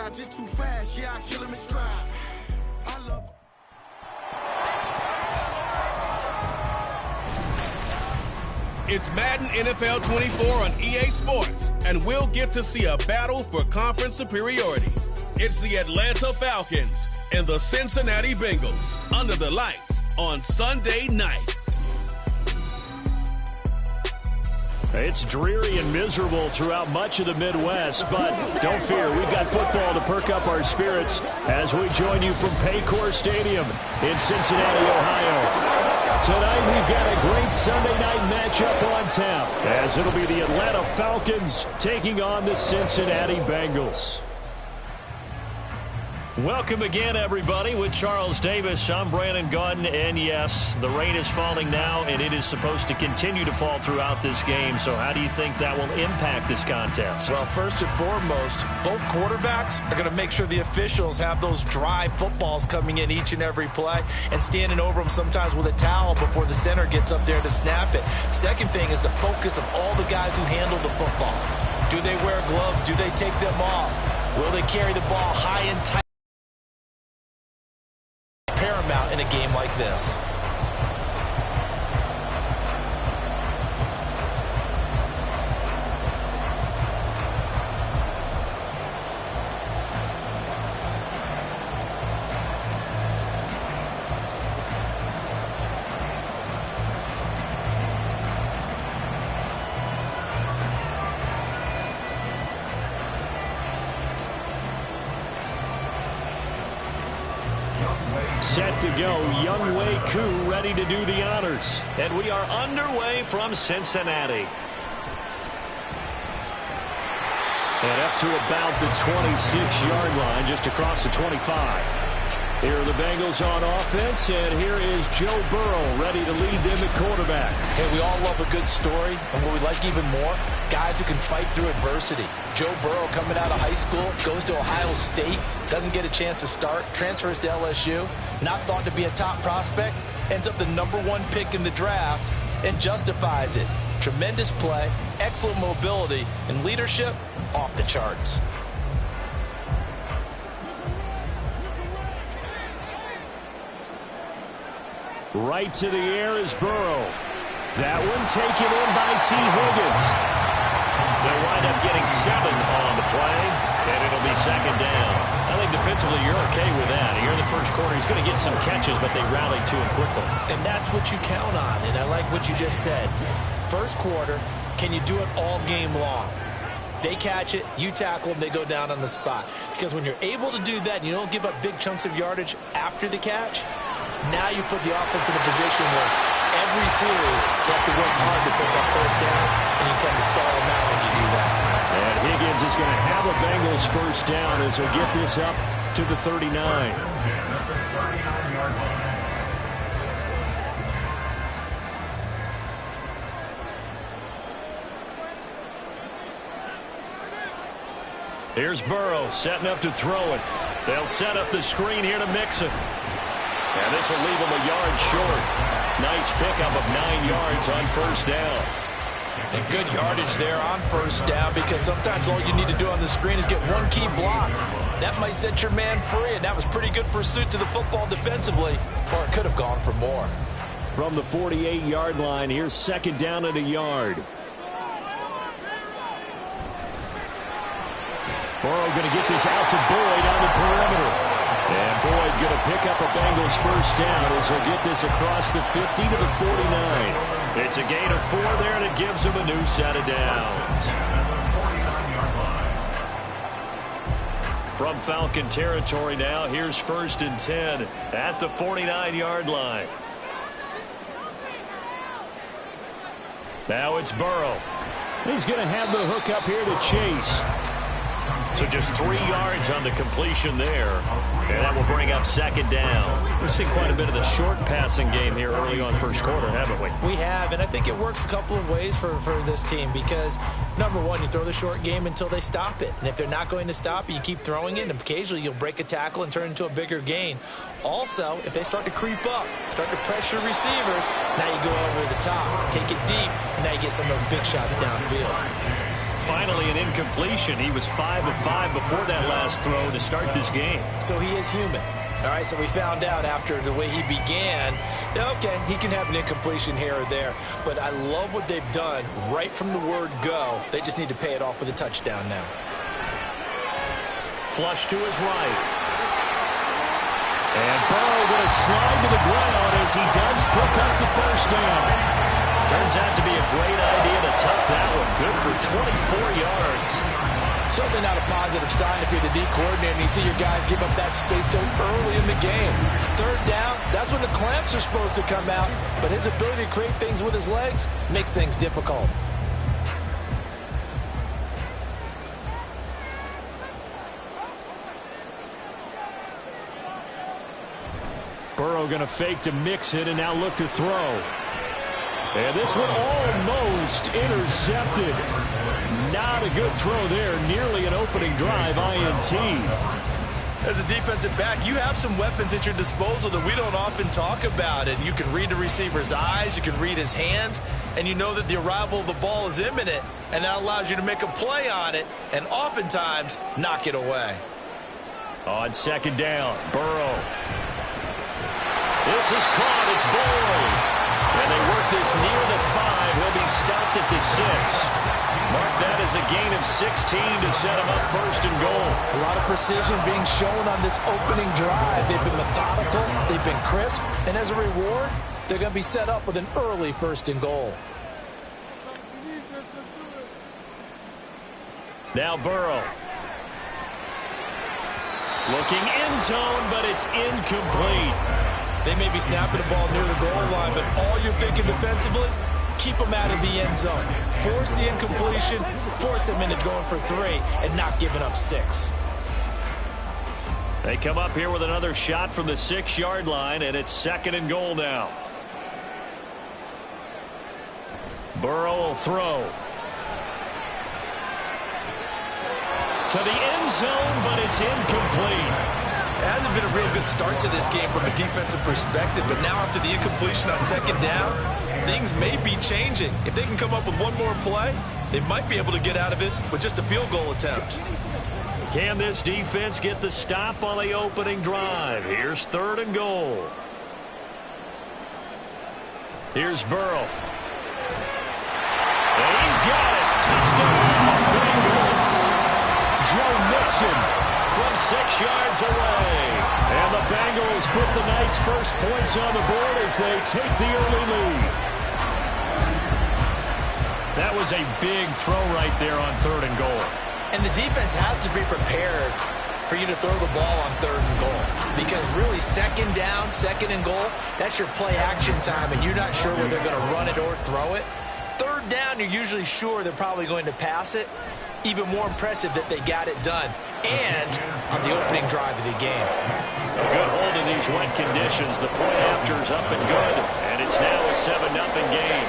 guy just too fast. Yeah, I kill him in stride. I love. It's Madden NFL 24 on EA Sports, and we'll get to see a battle for conference superiority. It's the Atlanta Falcons and the Cincinnati Bengals under the lights on Sunday night. It's dreary and miserable throughout much of the Midwest, but don't fear, we've got football to perk up our spirits as we join you from Paycor Stadium in Cincinnati, Ohio. Tonight we've got a great Sunday night matchup on tap, as it'll be the Atlanta Falcons taking on the Cincinnati Bengals. Welcome again, everybody. With Charles Davis, I'm Brandon Gunn, and yes, the rain is falling now, and it is supposed to continue to fall throughout this game. So how do you think that will impact this contest? Well, first and foremost, both quarterbacks are going to make sure the officials have those dry footballs coming in each and every play and standing over them sometimes with a towel before the center gets up there to snap it. Second thing is the focus of all the guys who handle the football. Do they wear gloves? Do they take them off? Will they carry the ball high and tight? Paramount in a game like this. Set to go, Wk10 ready to do the honors. And we are underway from Cincinnati. And up to about the 26-yard line, just across the 25. Here are the Bengals on offense, and here is Joe Burrow ready to lead them at quarterback. Hey, we all love a good story, and what we like even more, guys who can fight through adversity. Joe Burrow coming out of high school, goes to Ohio State, doesn't get a chance to start, transfers to LSU, not thought to be a top prospect, ends up the #1 pick in the draft, and justifies it. Tremendous play, excellent mobility, and leadership off the charts. Right to the air is Burrow. That one taken in by T. Higgins. They'll wind up getting 7 on the play, and it'll be second down. I think defensively you're okay with that. Here in the first quarter, he's going to get some catches, but they rallied to him quickly. And that's what you count on, and I like what you just said. First quarter, can you do it all game long? They catch it, you tackle them, they go down on the spot. Because when you're able to do that and you don't give up big chunks of yardage after the catch, now you put the offense in a position where every series you have to work hard to pick up first downs, and you tend to stall them out when you do that. And Higgins is going to have a Bengals first down as he'll get this up to the 39. Here's Burrow setting up to throw it. They'll set up the screen here to mix it. And this will leave him a yard short. Nice pickup of 9 yards on first down. And good yardage there on first down, because sometimes all you need to do on the screen is get one key block. That might set your man free, and that was pretty good pursuit to the football defensively, or it could have gone for more. From the 48-yard line, here's second down and a yard. Burrow going to get this out to Boyd on the perimeter. And Boyd going to pick up a Bengals first down as he'll get this across the 50 to the 49. It's a gain of 4 there, and it gives him a new set of downs. From Falcon territory now, here's first and 10 at the 49-yard line. Now it's Burrow. He's going to have the hook up here to Chase. So just 3 yards on the completion there. And that will bring up second down. We've seen quite a bit of the short passing game here early on first quarter, haven't we? We have, and I think it works a couple of ways for this team, because, number one, you throw the short game until they stop it. And if they're not going to stop it, you keep throwing it, and occasionally you'll break a tackle and turn it into a bigger gain. Also, if they start to creep up, start to pressure receivers, now you go over the top, take it deep, and now you get some of those big shots downfield. finally an incompletion. He was 5 of 5 before that last throw to start this game. So he is human. All right, so we found out after the way he began, okay, he can have an incompletion here or there. But I love what they've done right from the word go. They just need to pay it off with a touchdown now. Flush to his right. And Burrow going to slide to the ground as he does pick up the first down. Turns out to be a great idea to tuck that one. Good for 24 yards. Certainly not a positive sign if you're the D coordinator and you see your guys give up that space so early in the game. Third down, that's when the clamps are supposed to come out. But his ability to create things with his legs makes things difficult. Burrow going to fake to mix it and now look to throw. And this one almost intercepted. Not a good throw there. Nearly an opening drive INT. As a defensive back, you have some weapons at your disposal that we don't often talk about. And you can read the receiver's eyes, you can read his hands, and you know that the arrival of the ball is imminent, and that allows you to make a play on it and oftentimes knock it away. On second down, Burrow. This is caught. It's Boyd. And they work this near the 5. He'll be stopped at the 6. Mark that as a gain of 16 to set him up first and goal. A lot of precision being shown on this opening drive. They've been methodical, they've been crisp, and as a reward, they're going to be set up with an early first and goal. Now Burrow. Looking end zone, but it's incomplete. They may be snapping the ball near the goal line, but all you're thinking defensively, keep them out of the end zone. Force the incompletion, force them into going for 3, and not giving up 6. They come up here with another shot from the 6-yard line, and it's second and goal now. Burrow will throw. To the end zone, but it's incomplete. It hasn't been a real good start to this game from a defensive perspective, but now after the incompletion on second down, things may be changing. If they can come up with one more play, they might be able to get out of it with just a field goal attempt. Can this defense get the stop on the opening drive? Here's third and goal. Here's Burrow. And he's got it. Touchdown, Bengals. Joe Mixon from 6 yards away. And the Bengals put the Knights' first points on the board as they take the early lead. That was a big throw right there on third and goal. And the defense has to be prepared for you to throw the ball on third and goal. Because really, second down, second and goal, that's your play action time, and you're not sure whether they're going to run it or throw it. Third down, you're usually sure they're probably going to pass it. Even more impressive that they got it done. And on the opening drive of the game. A good hold in these wet conditions. The point after is up and good. And it's now a 7-0 game.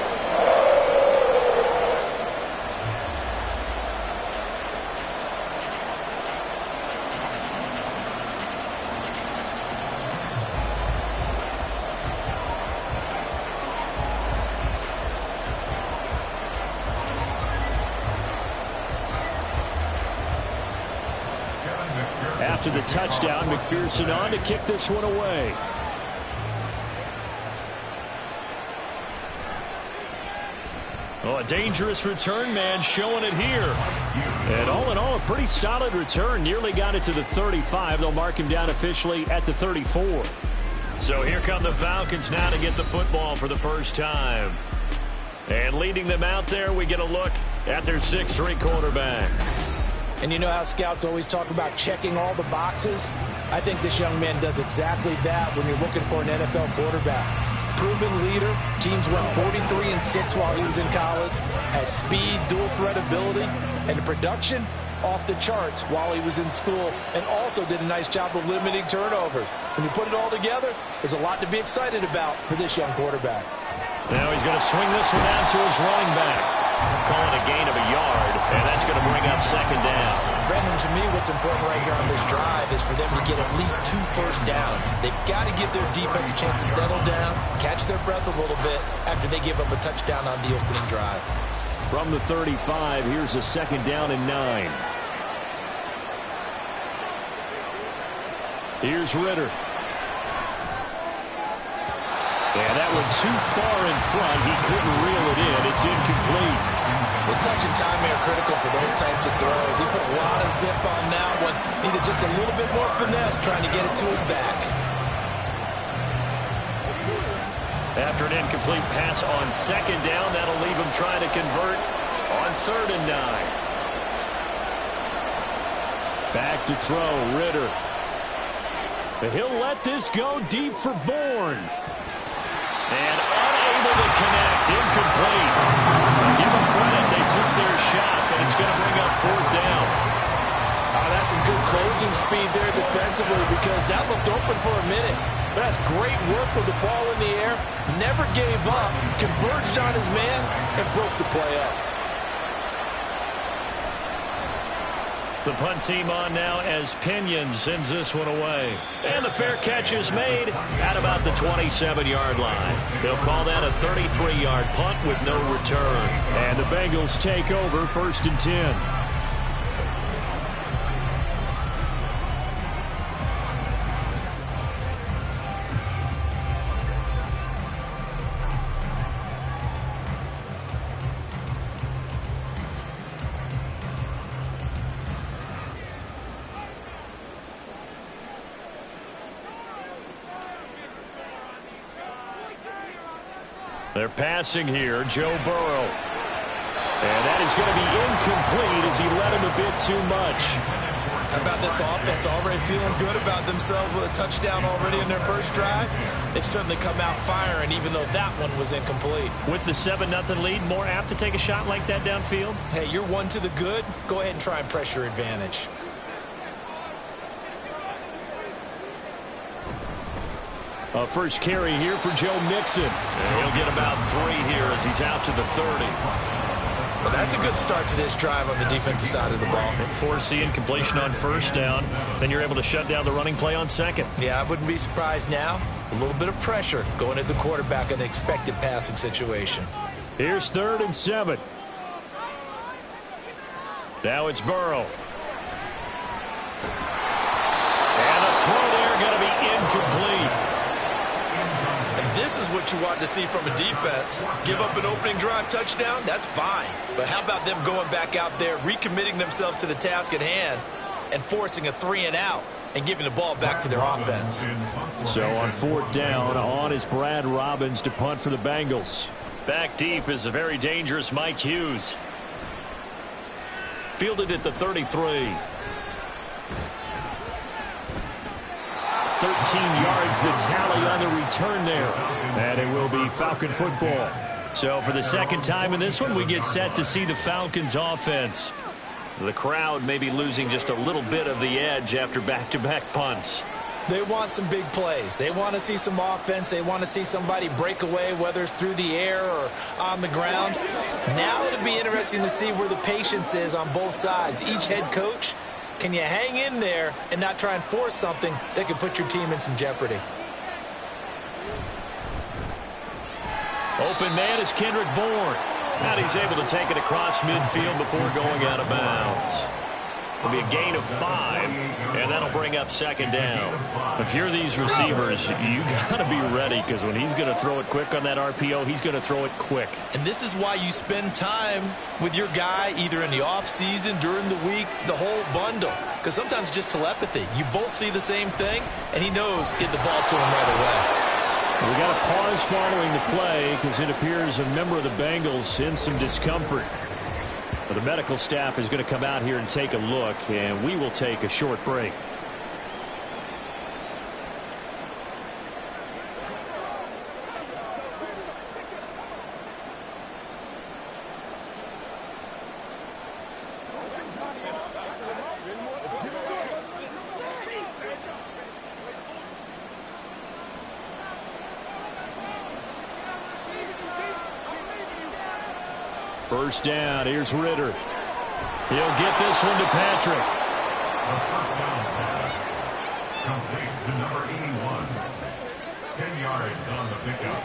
After the touchdown, McPherson on to kick this one away. Oh, a dangerous return man showing it here. And all in all, a pretty solid return. Nearly got it to the 35. They'll mark him down officially at the 34. So here come the Falcons now to get the football for the first time. And leading them out there, we get a look at their 6'3" quarterback. And you know how scouts always talk about checking all the boxes? I think this young man does exactly that when you're looking for an NFL quarterback. Proven leader. Teams went 43-6 while he was in college. Has speed, dual threat ability, and the production off the charts while he was in school. And also did a nice job of limiting turnovers. When you put it all together, there's a lot to be excited about for this young quarterback. Now he's going to swing this one out to his running back. Calling a gain of a yard, and that's going to bring up second down. Brandon, to me, what's important right here on this drive is for them to get at least 2 first downs. They've got to give their defense a chance to settle down, catch their breath a little bit after they give up a touchdown on the opening drive. From the 35, here's a 2nd down and 9. Here's Ritter. And that one too far in front. He couldn't reel it in. It's incomplete. Well, touch and time are critical for those types of throws. He put a lot of zip on that one. Needed just a little bit more finesse trying to get it to his back. After an incomplete pass on 2nd down, that'll leave him trying to convert on 3rd and 9. Back to throw, Ritter. He'll let this go deep for Bourne. And unable to connect, incomplete. Give them credit, they took their shot, but it's going to bring up 4th down. Oh, that's some good closing speed there defensively because that looked open for a minute. But that's great work with the ball in the air. Never gave up, converged on his man, and broke the play up. The punt team on now as Pinion sends this one away. And the fair catch is made at about the 27-yard line. They'll call that a 33-yard punt with no return. And the Bengals take over 1st and 10. They're passing here, Joe Burrow. And that is going to be incomplete as he led him a bit too much. How about this offense already feeling good about themselves with a touchdown already in their first drive? They've certainly come out firing, even though that one was incomplete. With the 7-0 lead, more apt to take a shot like that downfield? Hey, you're one to the good. Go ahead and try and press your advantage. A first carry here for Joe Mixon. And he'll get about 3 here as he's out to the 30. Well, that's a good start to this drive on the defensive side of the ball. Force the incompletion on 1st down. Then you're able to shut down the running play on 2nd. Yeah, I wouldn't be surprised now. A little bit of pressure going at the quarterback in an expected passing situation. Here's 3rd and 7. Now it's Burrow. And the throw there going to be incomplete. This is what you want to see from a defense. Give up an opening drive touchdown, that's fine. But how about them going back out there, recommitting themselves to the task at hand, and forcing a 3-and-out and giving the ball back to their offense. So on 4th down, on is Brad Robbins to punt for the Bengals. Back deep is a very dangerous Mike Hughes. Fielded at the 33. 13 yards the tally on the return there. And it will be Falcon football. So for the 2nd time in this one, we get set to see the Falcons offense. The crowd may be losing just a little bit of the edge after back-to-back punts. They want some big plays. They want to see some offense. They want to see somebody break away, whether it's through the air or on the ground. Now it'll be interesting to see where the patience is on both sides. Each head coach, can you hang in there and not try and force something that could put your team in some jeopardy? Open man is Kendrick Bourne. And he's able to take it across midfield before going out of bounds. It'll be a gain of 5, and that'll bring up 2nd down. If you're these receivers, you got to be ready, because when he's going to throw it quick on that RPO, he's going to throw it quick. And this is why you spend time with your guy either in the offseason, during the week, the whole bundle. Because sometimes just telepathy. You both see the same thing, and he knows get the ball to him right away. We got a pause following the play because it appears a member of the Bengals in some discomfort. But the medical staff is going to come out here and take a look, and we will take a short break. First down, here's Ritter. He'll get this one to Patrick. A first down pass. Complete to number 81. 10 yards on the pickup.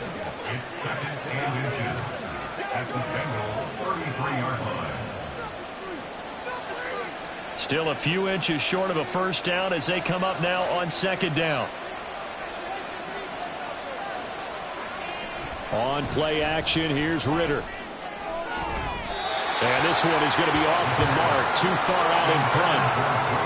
It's 2nd and inches. at the Bengals' 33-yard line. Still a few inches short of a first down as they come up now on second down. On play action, here's Ritter. And this one is going to be off the mark, too far out in front.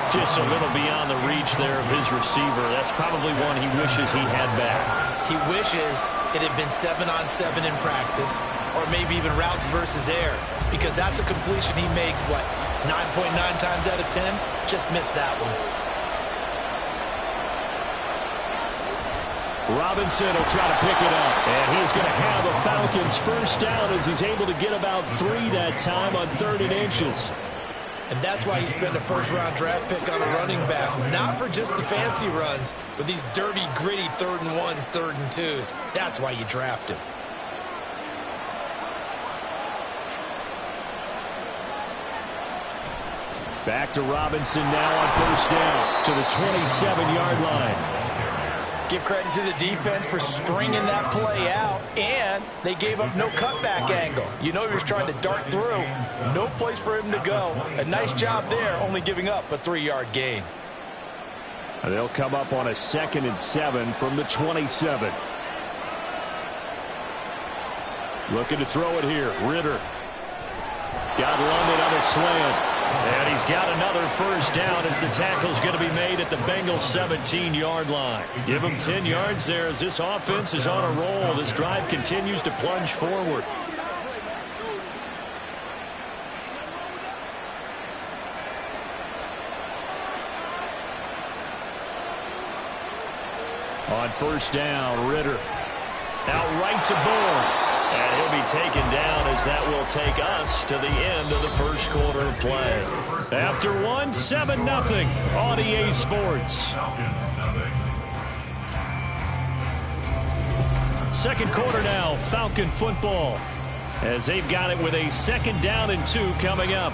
Just a little beyond the reach there of his receiver. That's probably one he wishes he had back. He wishes it had been 7-on-7 in practice, or maybe even routes versus air, because that's a completion he makes, 9.9 times out of 10? Just missed that one. Robinson will try to pick it up, and he's going to have a Falcons first down as he's able to get about 3 that time on 3rd and inches. And that's why you spend a first-round draft pick on a running back, not for just the fancy runs, but these dirty, gritty 3rd and 1s, 3rd and 2s. That's why you draft him. Back to Robinson now on first down to the 27-yard line. Give credit to the defense for stringing that play out, and they gave up no cutback angle. You know he was trying to dart through. No place for him to go. A nice job there, only giving up a 3-yard gain. They'll come up on a 2nd and 7 from the 27. Looking to throw it here. Ritter. Got London on a slant. And he's got another first down as the tackle's going to be made at the Bengals 17-yard line. Give him 10 yards there as this offense is on a roll. This drive continues to plunge forward. On first down, Ritter. Out right to Bourne. And he'll be taken down as that will take us to the end of the first quarter of play. After one, 7-0 on EA Sports. Second quarter now, Falcon football, as they've got it with a 2nd down and 2 coming up.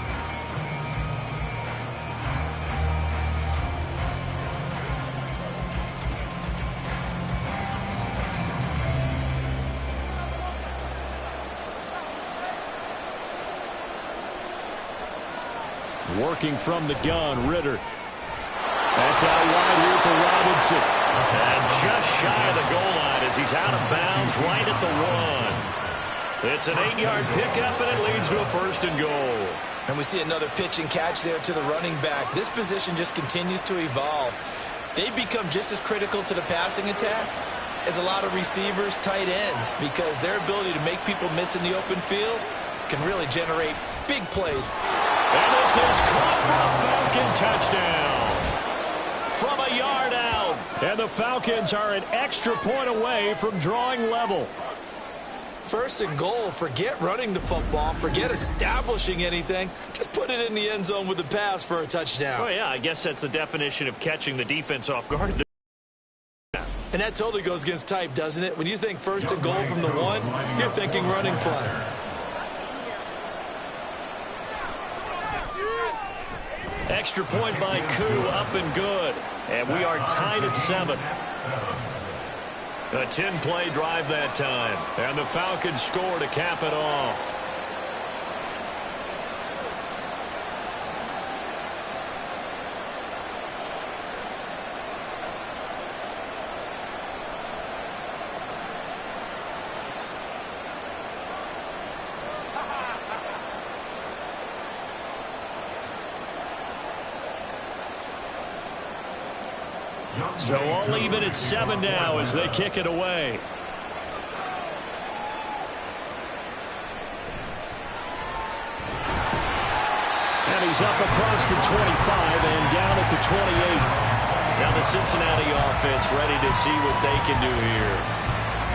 Working from the gun, Ritter. That's out wide here for Robinson. And just shy of the goal line as he's out of bounds right at the 1. It's an 8-yard pickup, and it leads to a 1st and goal. And we see another pitch and catch there to the running back. This position just continues to evolve. They've become just as critical to the passing attack as a lot of receivers, tight ends, because their ability to make people miss in the open field can really generate big plays. And this is caught for a Falcon touchdown from a yard out. And the Falcons are an extra point away from drawing level. 1st and goal. Forget running the football. Forget establishing anything. Just put it in the end zone with the pass for a touchdown. Oh, yeah, I guess that's the definition of catching the defense off guard. And that totally goes against type, doesn't it? When you think 1st and goal from the 1, you're thinking running play. Extra point by Koo, up and good. And we are tied at 7. A 10-play drive that time. And the Falcons score to cap it off. So all even at 7 now as they kick it away. And he's up across the 25 and down at the 28. Now the Cincinnati offense ready to see what they can do here.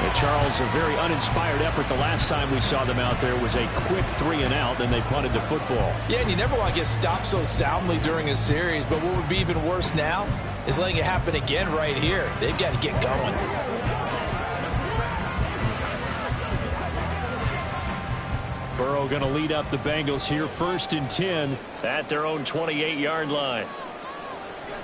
And Charles, a very uninspired effort. The last time we saw them out there was a quick 3 and out, and they punted the football. Yeah, and you never want to get stopped so soundly during a series, but what would be even worse now is letting it happen again right here. They've got to get going. Burrow going to lead up the Bengals here, 1st and 10 at their own 28-yard line.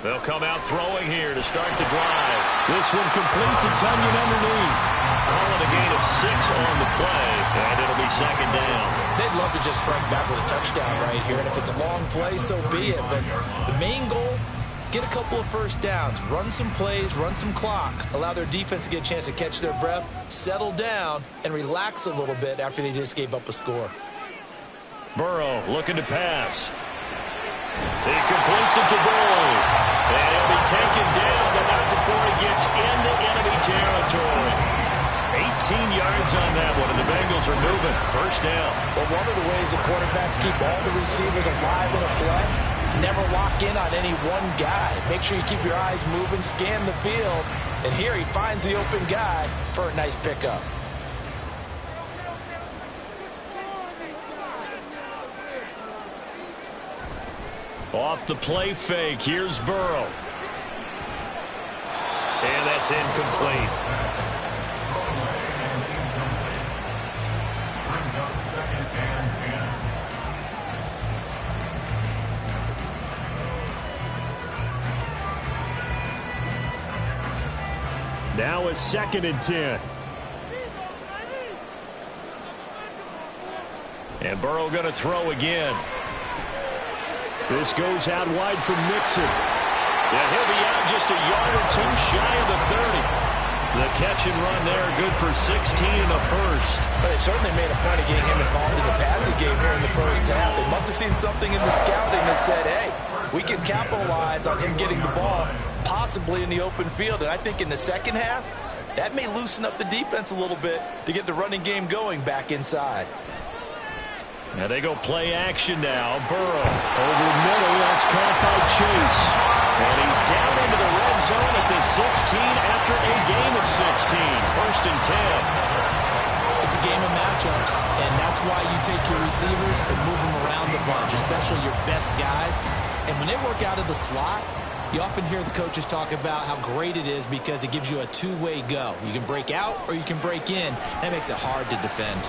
They'll come out throwing here to start the drive. This one complete to Tunyon underneath. Call it a gain of 6 on the play, and it'll be second down. They'd love to just strike back with a touchdown right here, and if it's a long play, so be it. But the main goal, get a couple of first downs, run some plays, run some clock, allow their defense to get a chance to catch their breath, settle down, and relax a little bit after they just gave up a score. Burrow looking to pass. He completes it to Boyd. And he'll be taken down, but not before he gets into enemy territory. 18 yards on that one, and the Bengals are moving. First down. Well, one of the ways the quarterbacks keep all the receivers alive in a play, never lock in on any one guy. Make sure you keep your eyes moving, scan the field, and here he finds the open guy for a nice pickup. Off the play fake, here's Burrow. And that's incomplete. Brings up 2nd and 10. Now it's 2nd and 10. And Burrow going to throw again. This goes out wide from Mixon. Yeah, he'll be out just a yard or two shy of the 30. The catch and run there, good for 16 and a first. But they certainly made a point of getting him involved in the passing game here in the first half. They must have seen something in the scouting that said, hey, we can capitalize on him getting the ball, possibly in the open field. And I think in the second half, that may loosen up the defense a little bit to get the running game going back inside. Now they go play action now. Burrow over the middle. That's caught by Chase. And he's down into the red zone at the 16 after a game of 16. 1st and 10. It's a game of matchups, and that's why you take your receivers and move them around a bunch, especially your best guys. And when they work out of the slot, you often hear the coaches talk about how great it is because it gives you a two-way go. You can break out or you can break in. That makes it hard to defend.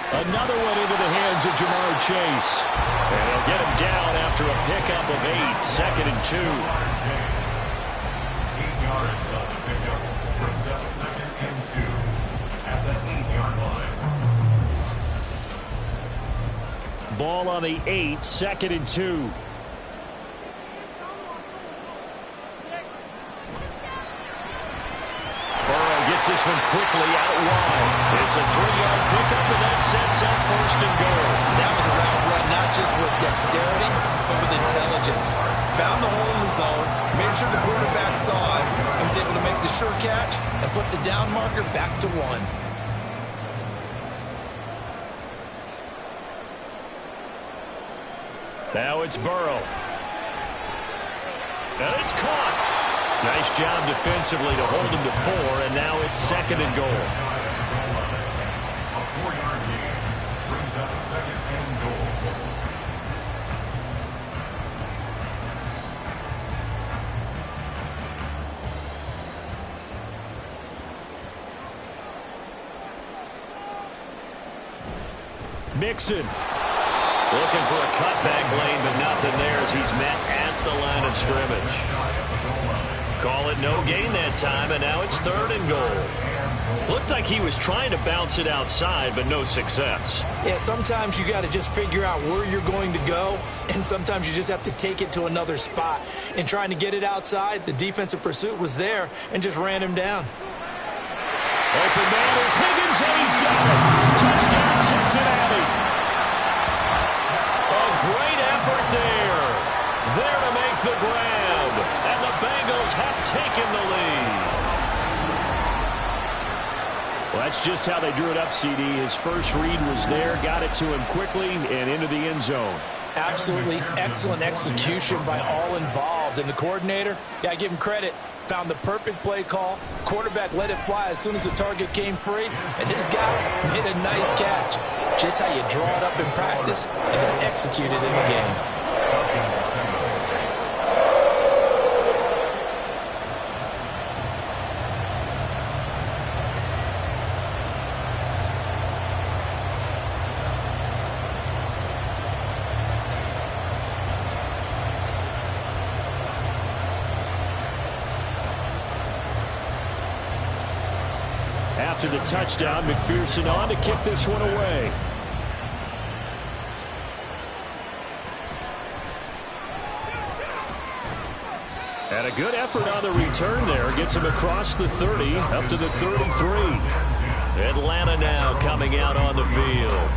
Another one into the hands of Jamar Chase. And he'll get him down after a pickup of 8. 2nd and 2. 8 yards on the pickup. Brings up 2nd and 2 at the 8-yard line. Ball on the 8. 2nd and 2. Gets this one quickly out wide. It's a 3-yard pickup, and that sets up 1st and goal. That was a route run, not just with dexterity, but with intelligence. Found the hole in the zone, made sure the quarterback saw it, and was able to make the sure catch and put the down marker back to 1. Now it's Burrow. And it's caught. Nice job defensively to hold him to 4, and now it's 2nd and goal. A 4-yard gain brings up 2nd and goal. Mixon looking for a cutback lane, but nothing there as he's met at the line of scrimmage. Call it no gain that time, and now it's 3rd and goal. Looked like he was trying to bounce it outside, but no success. Yeah, sometimes you got to just figure out where you're going to go, and sometimes you just have to take it to another spot. In trying to get it outside, the defensive pursuit was there and just ran him down. Open man is Higgins, and he's got it. Touchdown, Cincinnati. A great effort there. There to make the grab. And the Bengals have taken the lead. Well, that's just how they drew it up, CD. His first read was there, got it to him quickly, and into the end zone. Absolutely excellent execution by all involved. And the coordinator, got to give him credit, found the perfect play call. Quarterback let it fly as soon as the target came free, and his guy hit a nice catch. Just how you draw it up in practice and then execute it in the game. after the touchdown. McPherson on to kick this one away. And a good effort on the return there. Gets him across the 30, up to the 33. Atlanta now coming out on the field.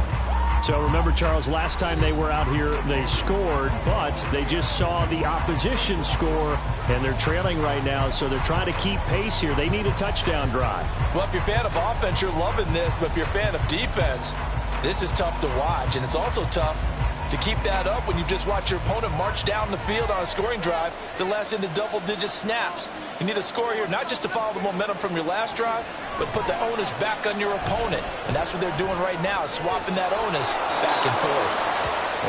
So remember, Charles, last time they were out here, they scored, but they just saw the opposition score, and they're trailing right now, so they're trying to keep pace here. They need a touchdown drive. Well, if you're a fan of offense, you're loving this, but if you're a fan of defense, this is tough to watch, and it's also tough to keep that up when you just watch your opponent march down the field on a scoring drive that lasts into double-digit snaps. You need a score here, not just to follow the momentum from your last drive, but put the onus back on your opponent. And that's what they're doing right now, swapping that onus back and forth.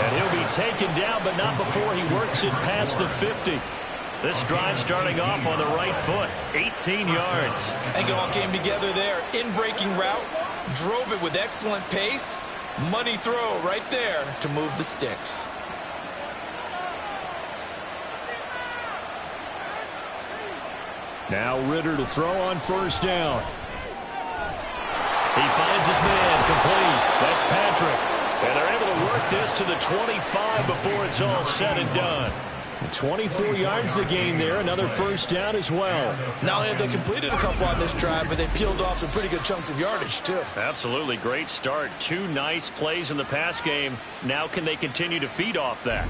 And he'll be taken down, but not before he works it past the 50. This drive starting off on the right foot, 18 yards. I think it all came together there. In-breaking route, drove it with excellent pace. Money throw right there to move the sticks. Now Ritter to throw on first down. He finds his man, complete. That's Patrick. And they're able to work this to the 25 before it's all said and done. 24 yards the gain there. Another first down as well. Not only have they completed a couple on this drive, but they peeled off some pretty good chunks of yardage, too. Absolutely great start. 2 nice plays in the pass game. Now can they continue to feed off that?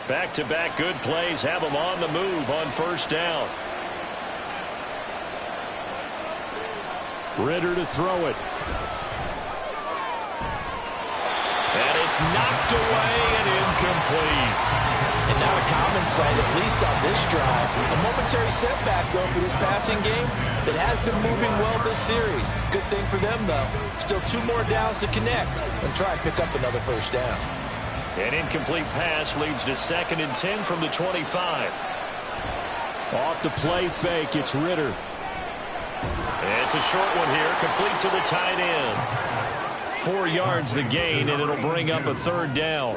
Back-to-back good plays have them on the move on first down. Ritter to throw it. And it's knocked away and incomplete. And not a common sight, at least on this drive. A momentary setback, though, for this passing game that has been moving well this series. Good thing for them, though. Still 2 more downs to connect and try and pick up another first down. An incomplete pass leads to 2nd and 10 from the 25. Off the play fake, it's Ritter. It's a short one here, complete to the tight end. 4 yards the gain, and it'll bring up a 3rd down.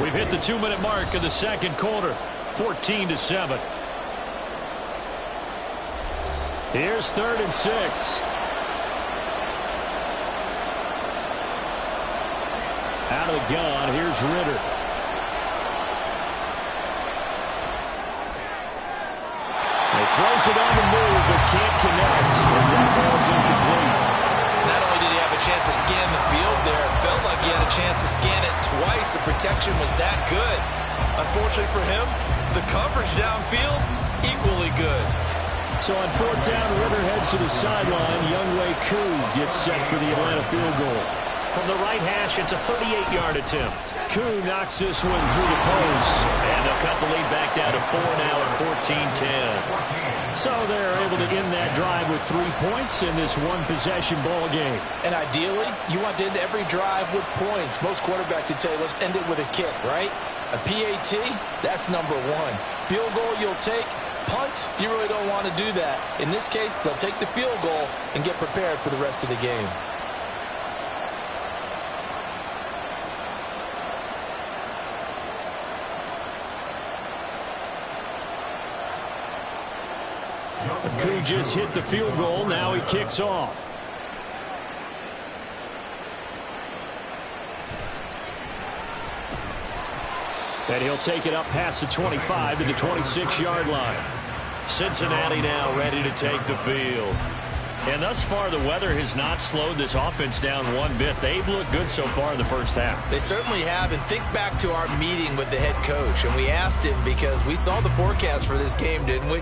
We've hit the 2-minute mark of the second quarter, 14-7. Here's 3rd and 6. Out of the gun, here's Ritter. He throws it on the move, but can't connect as that falls incomplete. Not only did he have a chance to scan the field there, it felt like he had a chance to scan it twice. The protection was that good. Unfortunately for him, the coverage downfield, equally good. So on 4th down, Ritter heads to the sideline. Wk10 gets set for the Atlanta field goal. From the right hash, it's a 38-yard attempt. Koo knocks this one through the post. And they'll cut the lead back down to 4 now at 14-10. So they're able to end that drive with 3 points in this one-possession ball game. And ideally, you want to end every drive with points. Most quarterbacks would tell you, let's end it with a kick, right? A PAT, that's number 1. Field goal you'll take. Punts, you really don't want to do that. In this case, they'll take the field goal and get prepared for the rest of the game. Koo just hit the field goal. Now he kicks off. And he'll take it up past the 25 to the 26-yard line. Cincinnati now ready to take the field. And thus far, the weather has not slowed this offense down one bit. They've looked good so far in the first half. They certainly have. And think back to our meeting with the head coach. And we asked him because we saw the forecast for this game, didn't we?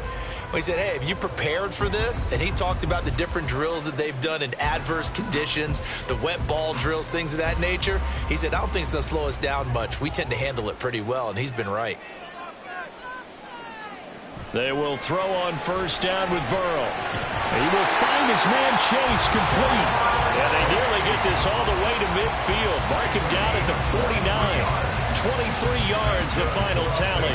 We said, hey, have you prepared for this? And he talked about the different drills that they've done in adverse conditions, the wet ball drills, things of that nature. He said, I don't think it's going to slow us down much. We tend to handle it pretty well, and he's been right. They will throw on first down with Burrow. He will find his man Chase complete. And they nearly get this all the way to midfield. Mark him down at the 49. 23 yards the final tally.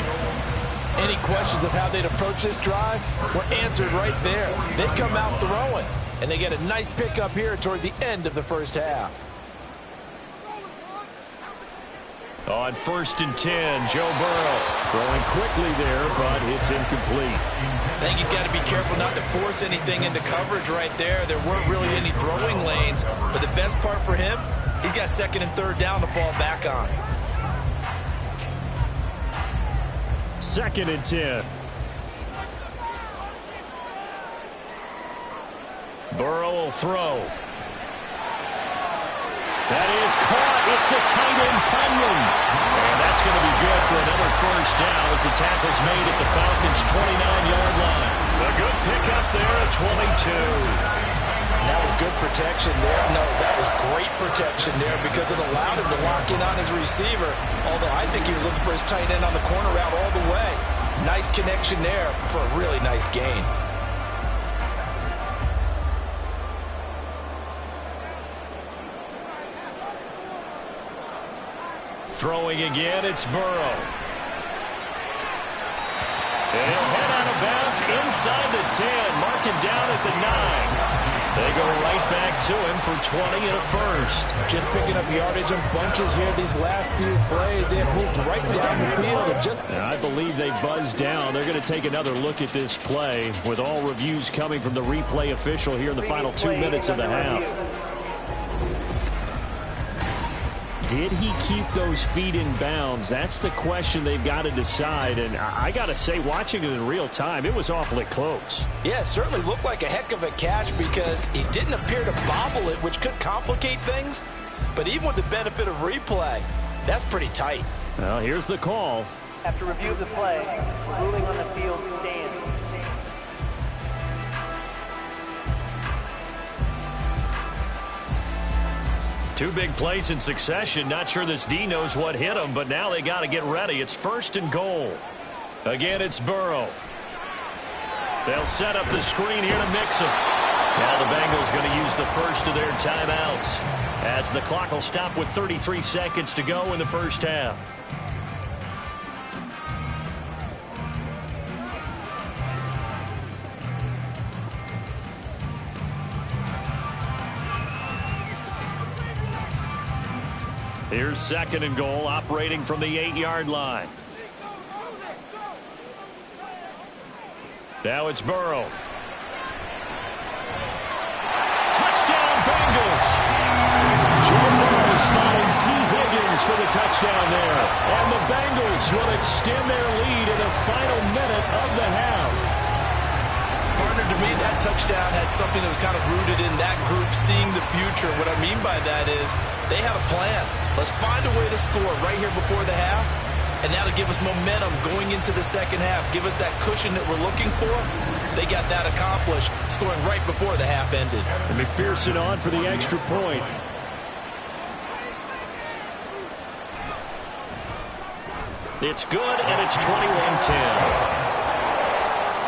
Any questions of how they'd approach this drive were answered right there. They'd come out throwing. And they get a nice pickup here toward the end of the first half. On 1st and 10, Joe Burrow throwing quickly there, but it's incomplete. I think he's got to be careful not to force anything into coverage right there. There weren't really any throwing lanes, but the best part for him, he's got 2nd and 3rd down to fall back on. 2nd and 10. Burrow will throw. That is caught. It's the tight end, Tunyon. And that's going to be good for another first down as the tackle's made at the Falcons' 29-yard line. A good pickup there at 22. That was good protection there. No, that was great protection there because it allowed him to lock in on his receiver, although I think he was looking for his tight end on the corner route all the way. Nice connection there for a really nice gain. Throwing again, it's Burrow. And he'll head out of bounds inside the 10, mark him down at the 9. They go right back to him for 20 and a first. Just picking up yardage in bunches here these last few plays. They have moved right down the field. And I believe they buzzed down. They're going to take another look at this play with all reviews coming from the replay official here in the final 2 minutes of the half. Did he keep those feet in bounds? That's the question they've got to decide. And I got to say, watching it in real time, it was awfully close. Yeah, it certainly looked like a heck of a catch because he didn't appear to bobble it, which could complicate things. But even with the benefit of replay, that's pretty tight. Well, here's the call. After review of the play, ruling on the field stands. Two big plays in succession. Not sure this D knows what hit him, but now they got to get ready. It's 1st and goal. Again, it's Burrow. They'll set up the screen here to mix him. Now the Bengals going to use the first of their timeouts as the clock will stop with 33 seconds to go in the first half. Here's 2nd and goal, operating from the 8-yard line. Now it's Burrow. Touchdown, Bengals! Joe Burrow spotting T. Higgins for the touchdown there. And the Bengals will extend their lead in the final minute of the half. Partner, to me, that touchdown had something that was kind of rooted in that group seeing the future. What I mean by that is they had a plan. Let's find a way to score right here before the half, and that'll give us momentum going into the second half. Give us that cushion that we're looking for. They got that accomplished, scoring right before the half ended. And McPherson on for the extra point. It's good, and it's 21-10.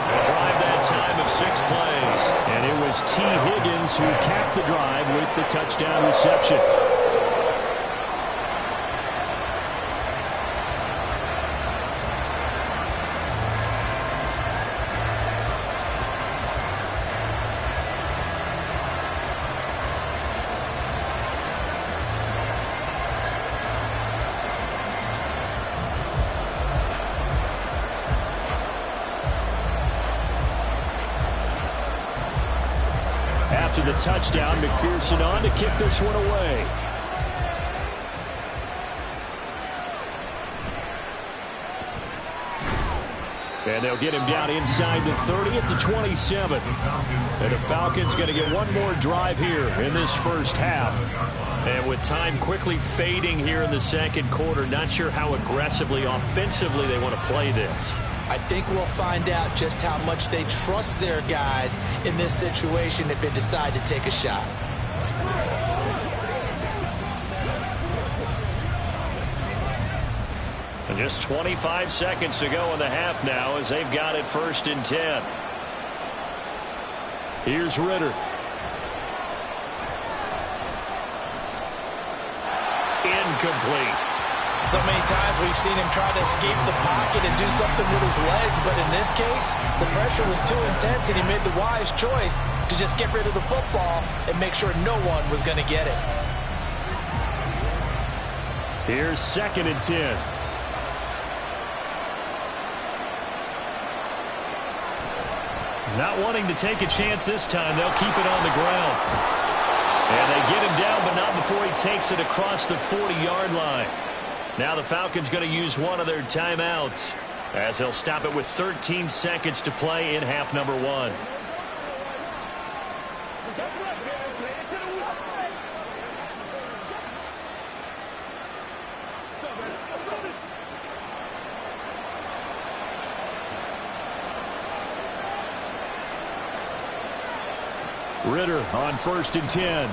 A drive that time of 6 plays. And it was T. Higgins who capped the drive with the touchdown reception. After the touchdown, McPherson on to kick this one away. And they'll get him down inside the 30 at the 27. And the Falcons going to get one more drive here in this first half. And with time quickly fading here in the second quarter, not sure how aggressively, offensively they want to play this. I think we'll find out just how much they trust their guys in this situation if they decide to take a shot. And just 25 seconds to go in the half now as they've got it 1st and 10. Here's Ritter. Incomplete. So many times we've seen him try to escape the pocket and do something with his legs, but in this case, the pressure was too intense and he made the wise choice to just get rid of the football and make sure no one was going to get it. Here's 2nd and 10. Not wanting to take a chance this time, they'll keep it on the ground. And they get him down, but not before he takes it across the 40-yard line. Now the Falcons going to use one of their timeouts as they'll stop it with 13 seconds to play in half number 1. Ritter on 1st and 10.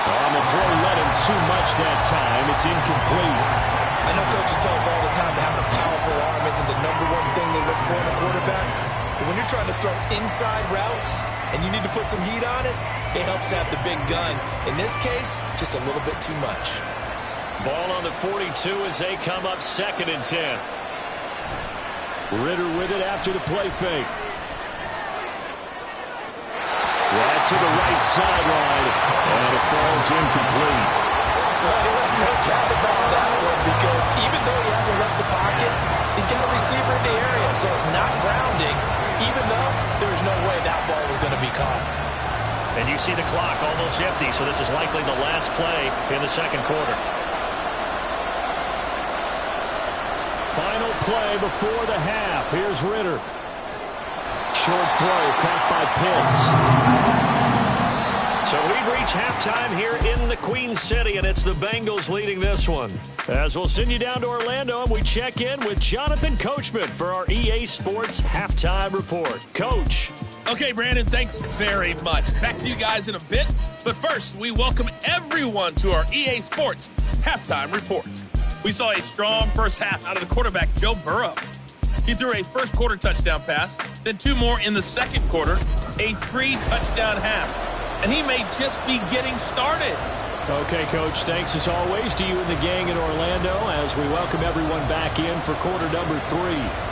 On the throw, let him too much that time. It's incomplete. I know coaches tell us all the time that having a powerful arm isn't the number one thing they look for in a quarterback. But when you're trying to throw inside routes and you need to put some heat on it, it helps have the big gun. In this case, just a little bit too much. Ball on the 42 as they come up 2nd and 10. Ritter with it after the play fake. Right to the right sideline, and it falls incomplete. Well, there was no doubt about that one because even though he hasn't left the pocket, he's got a receiver in the area, so it's not grounding, even though there's no way that ball was going to be caught. And you see the clock almost empty, so this is likely the last play in the 2nd quarter. Final play before the half. Here's Ritter. Short throw caught by Pitts. So we've reached halftime here in the Queen City, and it's the Bengals leading this one. As we'll send you down to Orlando, and we check in with Jonathan Coachman for our EA Sports Halftime Report. Coach. Okay, Brandon, thanks very much. Back to you guys in a bit. But first, we welcome everyone to our EA Sports Halftime Report. We saw a strong first half out of the quarterback, Joe Burrow. He threw a first quarter touchdown pass, then 2 more in the second quarter, a 3-touchdown half. And he may just be getting started. Okay, Coach, thanks as always to you and the gang in Orlando as we welcome everyone back in for quarter number 3.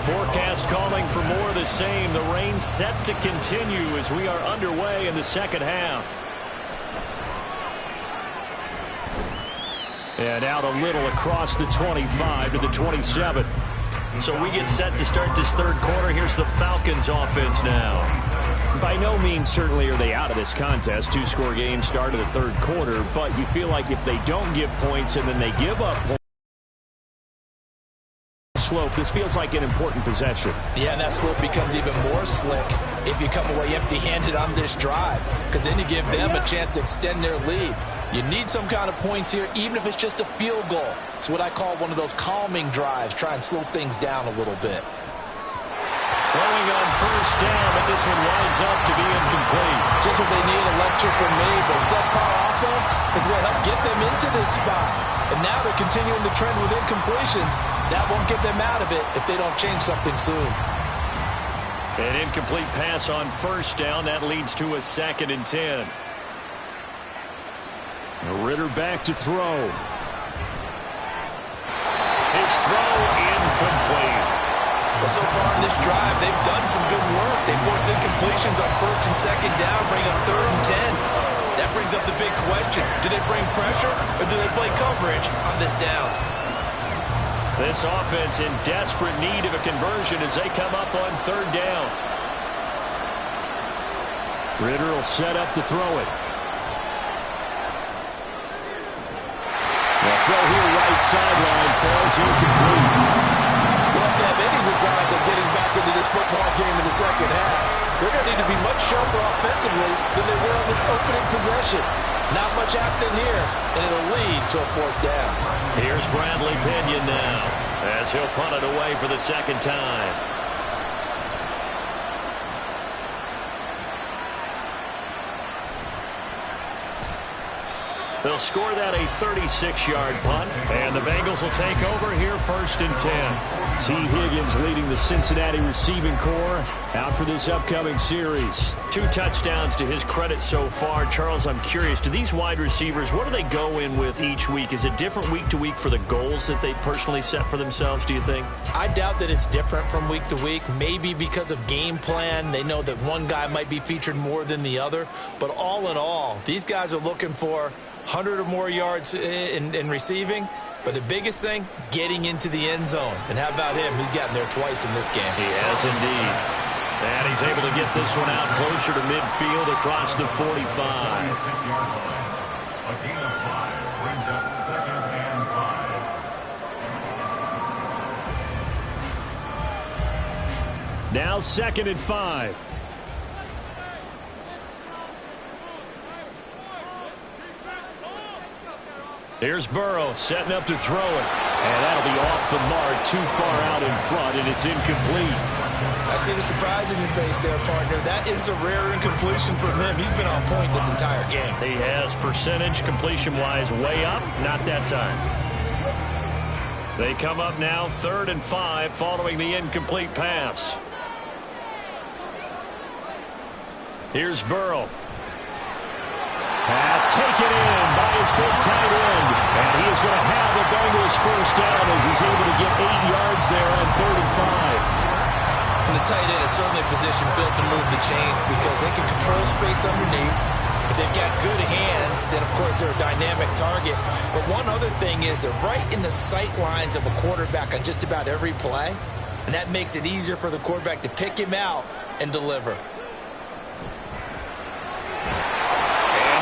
Forecast calling for more of the same. The rain set to continue as we are underway in the second half. And out a little across the 25 to the 27. So we get set to start this third quarter. Here's the Falcons offense now. By no means certainly are they out of this contest. 2-score game start of the third quarter. But you feel like if they don't give points and then they give up points, slope, this feels like an important possession. Yeah, and that slope becomes even more slick if you come away empty-handed on this drive, because then you give them a chance to extend their lead. You need some kind of points here, even if it's just a field goal. It's what I call one of those calming drives. Try and slow things down a little bit. Throwing on first down, but this one winds up to be incomplete. Just what they need, a lecture from me, but subpar offense is what helped get them into this spot. And now they're continuing the trend with incompletions. That won't get them out of it if they don't change something soon. An incomplete pass on first down. That leads to a 2nd and 10. Ritter back to throw. His throw incomplete. Well, so far in this drive, they've done some good work. They force incompletions on first and second down, bring up 3rd and 10. That brings up the big question. Do they bring pressure or do they play coverage on this down? This offense in desperate need of a conversion as they come up on 3rd down. Ritter will set up to throw it. The throw here right sideline falls incomplete. Well, if they have any designs of getting back into this football game in the second half, they're going to need to be much sharper offensively than they were on this opening possession. Not much happening here, and it'll lead to a 4th down. Here's Bradley Pinion now, as he'll punt it away for the second time. They'll score that a 36-yard punt, and the Bengals will take over here 1st and 10. T. Higgins leading the Cincinnati receiving corps out for this upcoming series. 2 touchdowns to his credit so far. Charles, I'm curious, do these wide receivers, what do they go in with each week? Is it different week to week for the goals that they personally set for themselves, do you think? I doubt that it's different from week to week. Maybe because of game plan, they know that one guy might be featured more than the other. But all in all, these guys are looking for 100 or more yards in receiving, but the biggest thing, getting into the end zone. And how about him? He's gotten there twice in this game. He has indeed. And he's able to get this one out closer to midfield across the 45. A gain of 5 brings up 2nd and 5. Now 2nd and 5. Here's Burrow setting up to throw it. And that'll be off the mark, too far out in front, and it's incomplete. I see the surprise in your face there, partner. That is a rare incompletion from him. He's been on point this entire game. He has percentage completion-wise way up, not that time. They come up now 3rd and 5 following the incomplete pass. Here's Burrow. Pass taken in by his big tight end. And he is going to have the Bengals 1st down as he's able to get 8 yards there on 3rd and 5. And the tight end is certainly a position built to move the chains because they can control space underneath. If they've got good hands, then of course they're a dynamic target. But one other thing is they're right in the sight lines of a quarterback on just about every play. And that makes it easier for the quarterback to pick him out and deliver.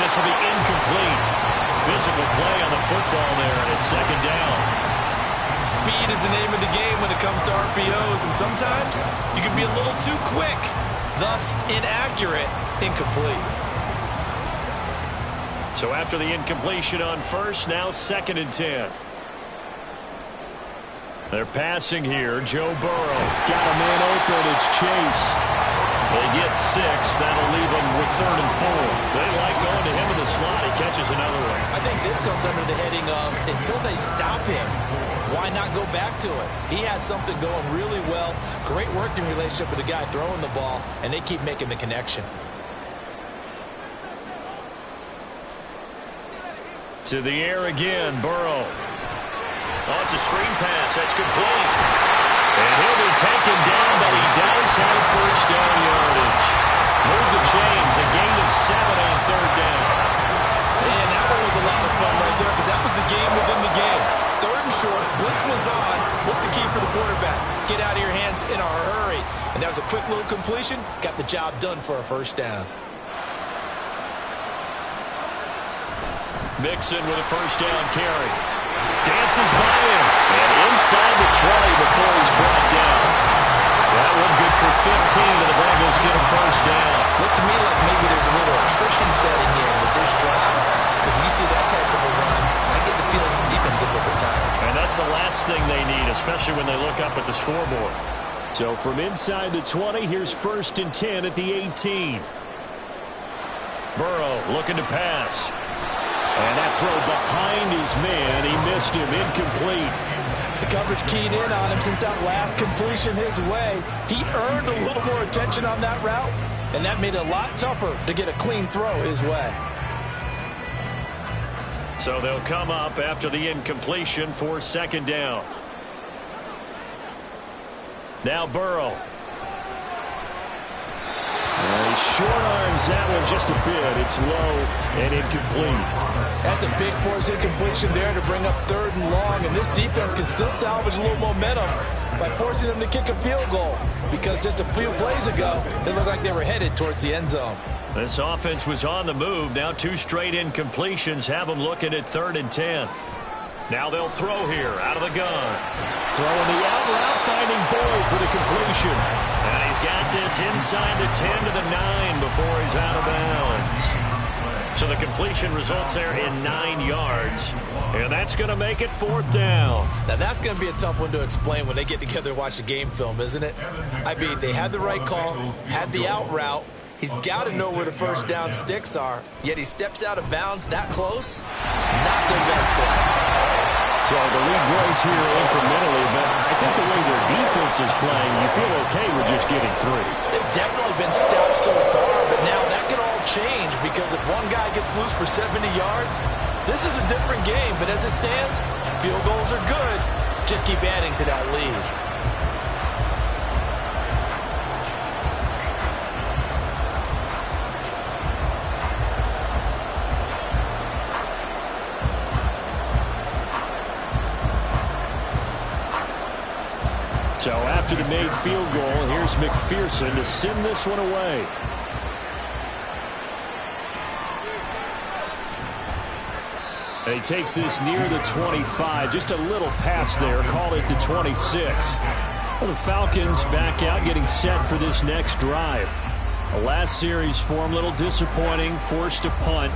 This will be incomplete. Physical play on the football there, and it's 2nd down. Speed is the name of the game when it comes to RPOs, and sometimes you can be a little too quick, thus inaccurate, incomplete. So after the incompletion on 1st, now 2nd and 10. They're passing here. Joe Burrow got a man open. It's Chase. They get 6. That'll leave them with 3rd and 4. They like going to him in the slot. He catches another one. I think this comes under the heading of until they stop him, why not go back to it? He has something going really well. Great working relationship with the guy throwing the ball, and they keep making the connection. To the air again, Burrow. Oh, it's a screen pass. That's complete. And he'll be taken down, but he does have 1st down yardage. Move the chains, a gain of 7 on 3rd down. And that one was a lot of fun right there because that was the game within the game. 3rd and short, blitz was on. What's the key for the quarterback? Get out of your hands in a hurry. And that was a quick little completion. Got the job done for a 1st down. Mixon with a 1st down carry. Dances by him. And inside the 20 before he's brought down. That one good for 15, and the Bengals get a 1st down. Looks to me like maybe there's a little attrition setting in with this drive. Because when you see that type of a run, I get the feeling the defense gets a little bit tired. And that's the last thing they need, especially when they look up at the scoreboard. So from inside the 20, here's 1st and 10 at the 18. Burrow looking to pass. And that throw behind his man, he missed him, incomplete. The coverage keyed in on him since that last completion his way. He earned a little more attention on that route, and that made it a lot tougher to get a clean throw his way. So they'll come up after the incompletion for 2nd down. Now Burrow. He short arms that one just a bit. It's low and incomplete. That's a big force incompletion there to bring up 3rd and long, and this defense can still salvage a little momentum by forcing them to kick a field goal because just a few plays ago, they looked like they were headed towards the end zone. This offense was on the move. Now 2 straight incompletions have them looking at 3rd and 10. Now they'll throw here out of the gun. Throwing the out route, finding Boyd for the completion. And he's got this inside the 10 to the 9 before he's out of bounds. So the completion results there in 9 yards. And that's going to make it 4th down. Now, that's going to be a tough one to explain when they get together and watch the game film, isn't it? I mean, they had the right call, had the out route. He's got to know where the first down sticks are, yet he steps out of bounds that close. Not their best play. So the lead grows here incrementally, but I think the way their defense is playing, you feel okay with just getting 3. They've definitely been stout so far, but now that could all change because if one guy gets loose for 70 yards, this is a different game. But as it stands, field goals are good. Just keep adding to that lead. So after the made field goal, here's McPherson to send this one away. And he takes this near the 25. Just a little pass there. Call it the 26. Well, the Falcons back out getting set for this next drive. The last series for them, a little disappointing. Forced to punt.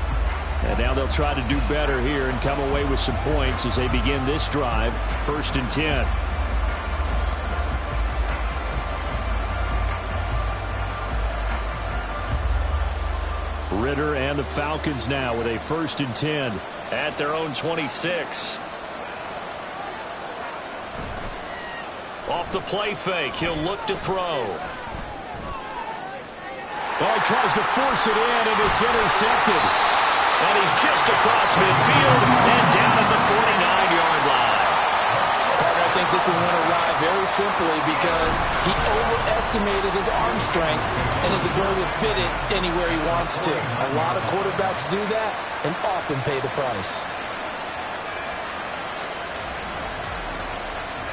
And now they'll try to do better here and come away with some points as they begin this drive. 1st and 10. Ritter and the Falcons now with a 1st and 10 at their own 26. Off the play fake, he'll look to throw. Well, he tries to force it in, and it's intercepted. And he's just across midfield and down at the 49-yard line. I think this one went awry very simply because he overestimated his arm strength and his ability to fit it anywhere he wants to. A lot of quarterbacks do that and often pay the price.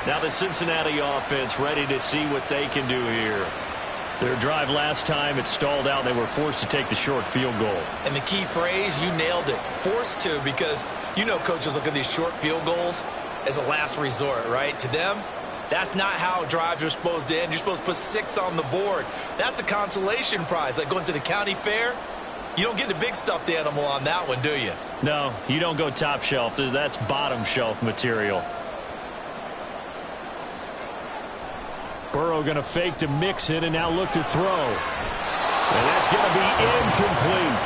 Now the Cincinnati offense ready to see what they can do here. Their drive last time, it stalled out. They were forced to take the short field goal. And the key phrase, you nailed it, forced to, because you know coaches look at these short field goals as a last resort, right? To them, that's not how drives are supposed to end. You're supposed to put 6 on the board. That's a consolation prize. Like going to the county fair, you don't get the big stuffed animal on that one, do you? No, you don't go top shelf. That's bottom shelf material. Burrow going to fake to Mixon and now look to throw. And that's going to be incomplete.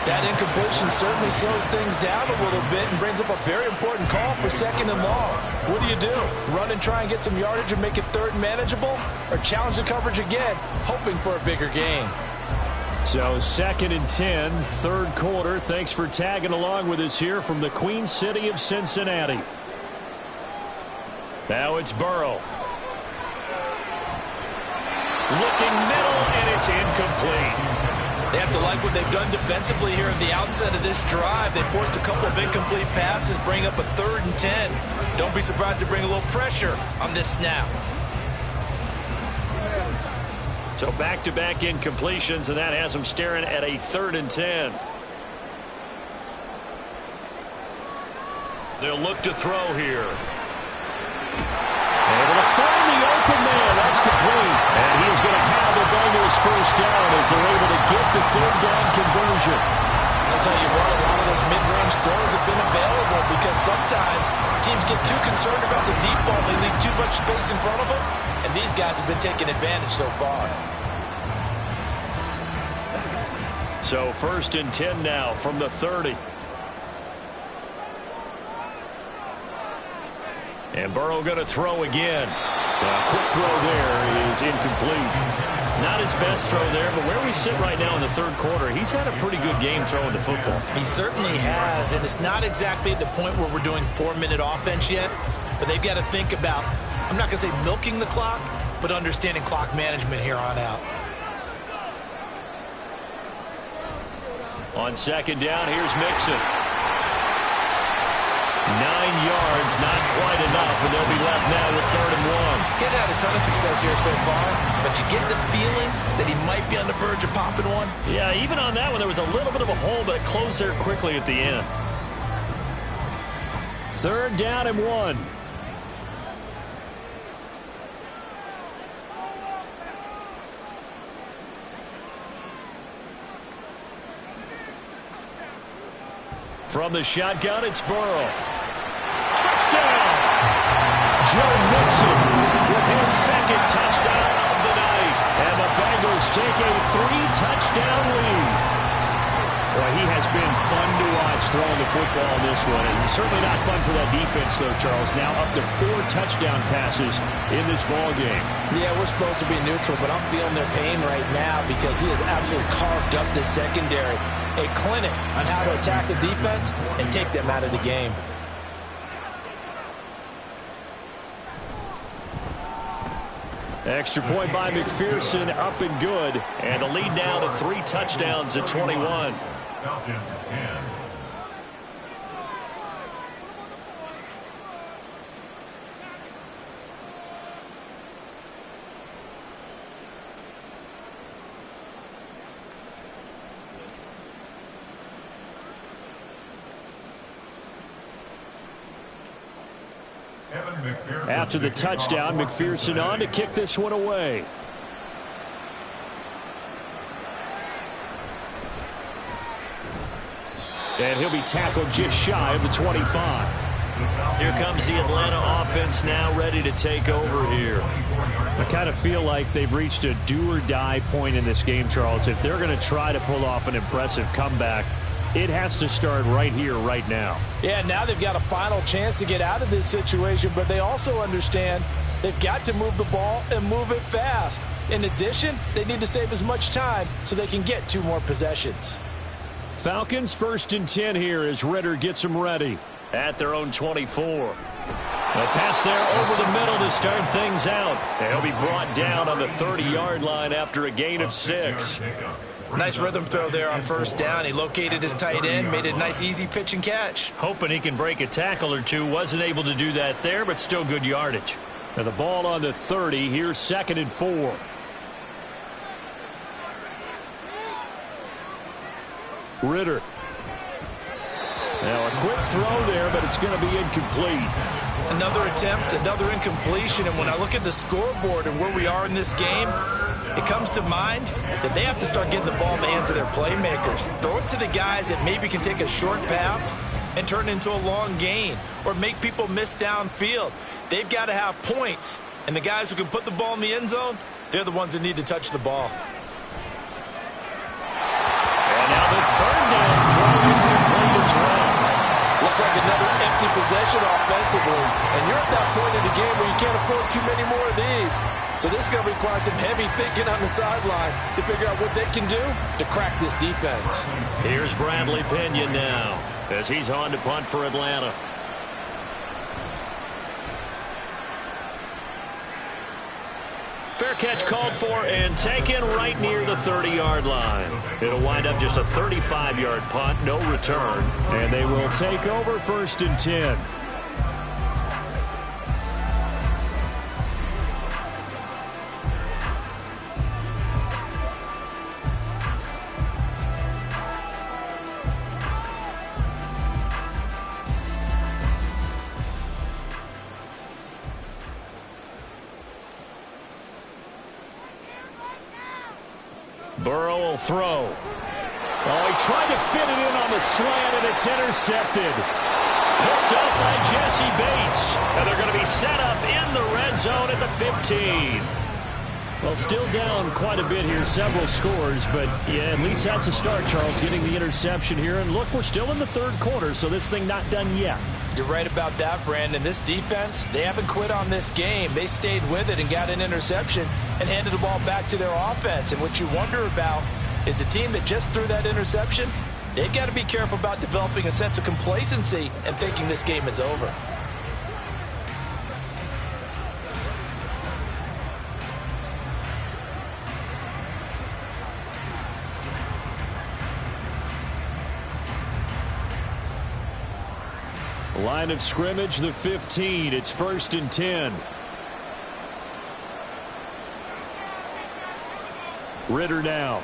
That incompletion certainly slows things down a little bit and brings up a very important call for 2nd and long. What do? Run and try and get some yardage and make it 3rd and manageable? Or challenge the coverage again, hoping for a bigger gain? So 2nd and 10, 3rd quarter. Thanks for tagging along with us here from the Queen City of Cincinnati. Now it's Burrow. Looking middle, and it's incomplete. They have to like what they've done defensively here at the outset of this drive. They forced a couple of incomplete passes, bring up a 3rd and 10. Don't be surprised to bring a little pressure on this snap. So back-to-back incompletions, and that has them staring at a 3rd and 10. They'll look to throw here. Able to find the open man. That's complete. And he is going to have the Bengals 1st down as they're able to get the 3rd down conversion. I'll tell you what, a lot of those mid-range throws have been available because sometimes teams get too concerned about the deep ball. They leave too much space in front of them, and these guys have been taking advantage so far. So 1st and 10 now from the 30. And Burrow going to throw again. A quick throw there is incomplete. Not his best throw there, but where we sit right now in the 3rd quarter, he's had a pretty good game throwing the football. He certainly has, and it's not exactly at the point where we're doing 4-minute offense yet, but they've got to think about, I'm not going to say milking the clock, but understanding clock management here on out. On 2nd down, here's Mixon. 9 yards, not quite enough, and they'll be left now with 3rd and 1. Getting had a ton of success here so far, but you get the feeling that he might be on the verge of popping one. Yeah, even on that one, there was a little bit of a hole, but it closed there quickly at the end. 3rd down and 1. From the shotgun, it's Burrow. Touchdown! Joe Mixon with his second touchdown of the night. And the Bengals take a 3-touchdown lead. Boy, he has been fun to watch throwing the football in this one. And certainly not fun for that defense, though, Charles. Now up to 4 touchdown passes in this ball game. Yeah, we're supposed to be neutral, but I'm feeling their pain right now because he has absolutely carved up this secondary. A clinic on how to attack the defense and take them out of the game. Extra point by McPherson, up and good. And the lead now to 3 touchdowns at 21. Falcons 10. After the touchdown, McPherson on to kick this one away. And he'll be tackled just shy of the 25. Here comes the Atlanta offense now ready to take over here. I kind of feel like they've reached a do-or-die point in this game, Charles. If they're going to try to pull off an impressive comeback, it has to start right here, right now. Yeah, now they've got a final chance to get out of this situation, but they also understand they've got to move the ball and move it fast. In addition, they need to save as much time so they can get 2 more possessions. Falcons 1st and 10 here as Ritter gets them ready at their own 24. A pass there over the middle to start things out. They'll be brought down on the 30-yard line after a gain of 6. Nice rhythm throw there on 1st down. He located his tight end, made it a nice easy pitch and catch. Hoping he can break a tackle or two. Wasn't able to do that there, but still good yardage. And the ball on the 30. Here's 2nd and 4. Ritter. Now a quick throw there, but it's going to be incomplete. Another attempt, another incompletion. And when I look at the scoreboard and where we are in this game, it comes to mind that they have to start getting the ball in the hands of their playmakers. Throw it to the guys that maybe can take a short pass and turn it into a long gain or make people miss downfield. They've got to have points. And the guys who can put the ball in the end zone, they're the ones that need to touch the ball. And now the 3rd down throw incomplete as well. Looks like another empty possession offensively. And you're at that point in the game where you can't afford too many more of these. So this is going to require some heavy thinking on the sideline to figure out what they can do to crack this defense. Here's Bradley Pinion now as he's on to punt for Atlanta. Fair catch called for and taken right near the 30-yard line. It'll wind up just a 35-yard punt, no return. And they will take over 1st and 10. Burrow will throw. Oh, he tried to fit it in on the slant, and it's intercepted. Picked up by Jesse Bates. And they're going to be set up in the red zone at the 15. Well, still down quite a bit here, several scores, but yeah, at least that's a start, Charles, getting the interception here. And look, we're still in the 3rd quarter, so this thing not done yet. You're right about that, Brandon. This defense, they haven't quit on this game. They stayed with it and got an interception and handed the ball back to their offense. And what you wonder about is the team that just threw that interception, they've got to be careful about developing a sense of complacency and thinking this game is over. Line of scrimmage, the 15. It's 1st and 10. Ritter now.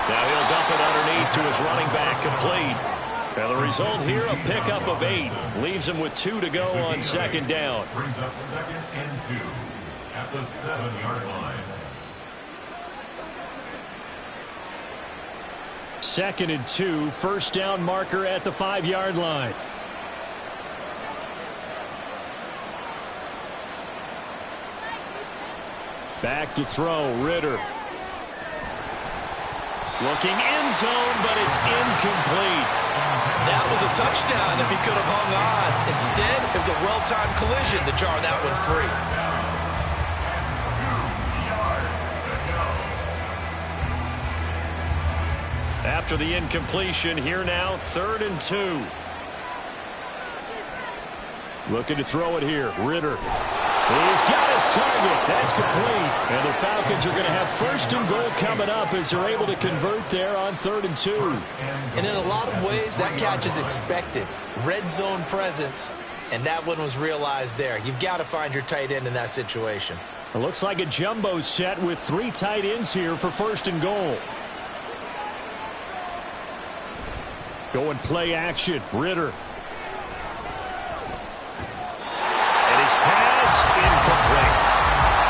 Now he'll dump it underneath to his running back, complete. And the result here, a pickup of 8. Leaves him with 2 to go on 2nd down. Brings up 2nd and 2 at the 7-yard line. 2nd and 2, first down marker at the 5-yard line. Back to throw, Ritter. Looking end zone, but it's incomplete. That was a touchdown if he could have hung on. Instead, it was a well-timed collision to jar that one free. After the incompletion, here now, 3rd and 2. Looking to throw it here, Ritter. He's got his target. That's complete. And the Falcons are going to have 1st and goal coming up as they're able to convert there on 3rd and 2. And in a lot of ways, that catch is expected. Red zone presence, and that one was realized there. You've got to find your tight end in that situation. It looks like a jumbo set with 3 tight ends here for 1st and goal. Going play action, Ritter. Incomplete.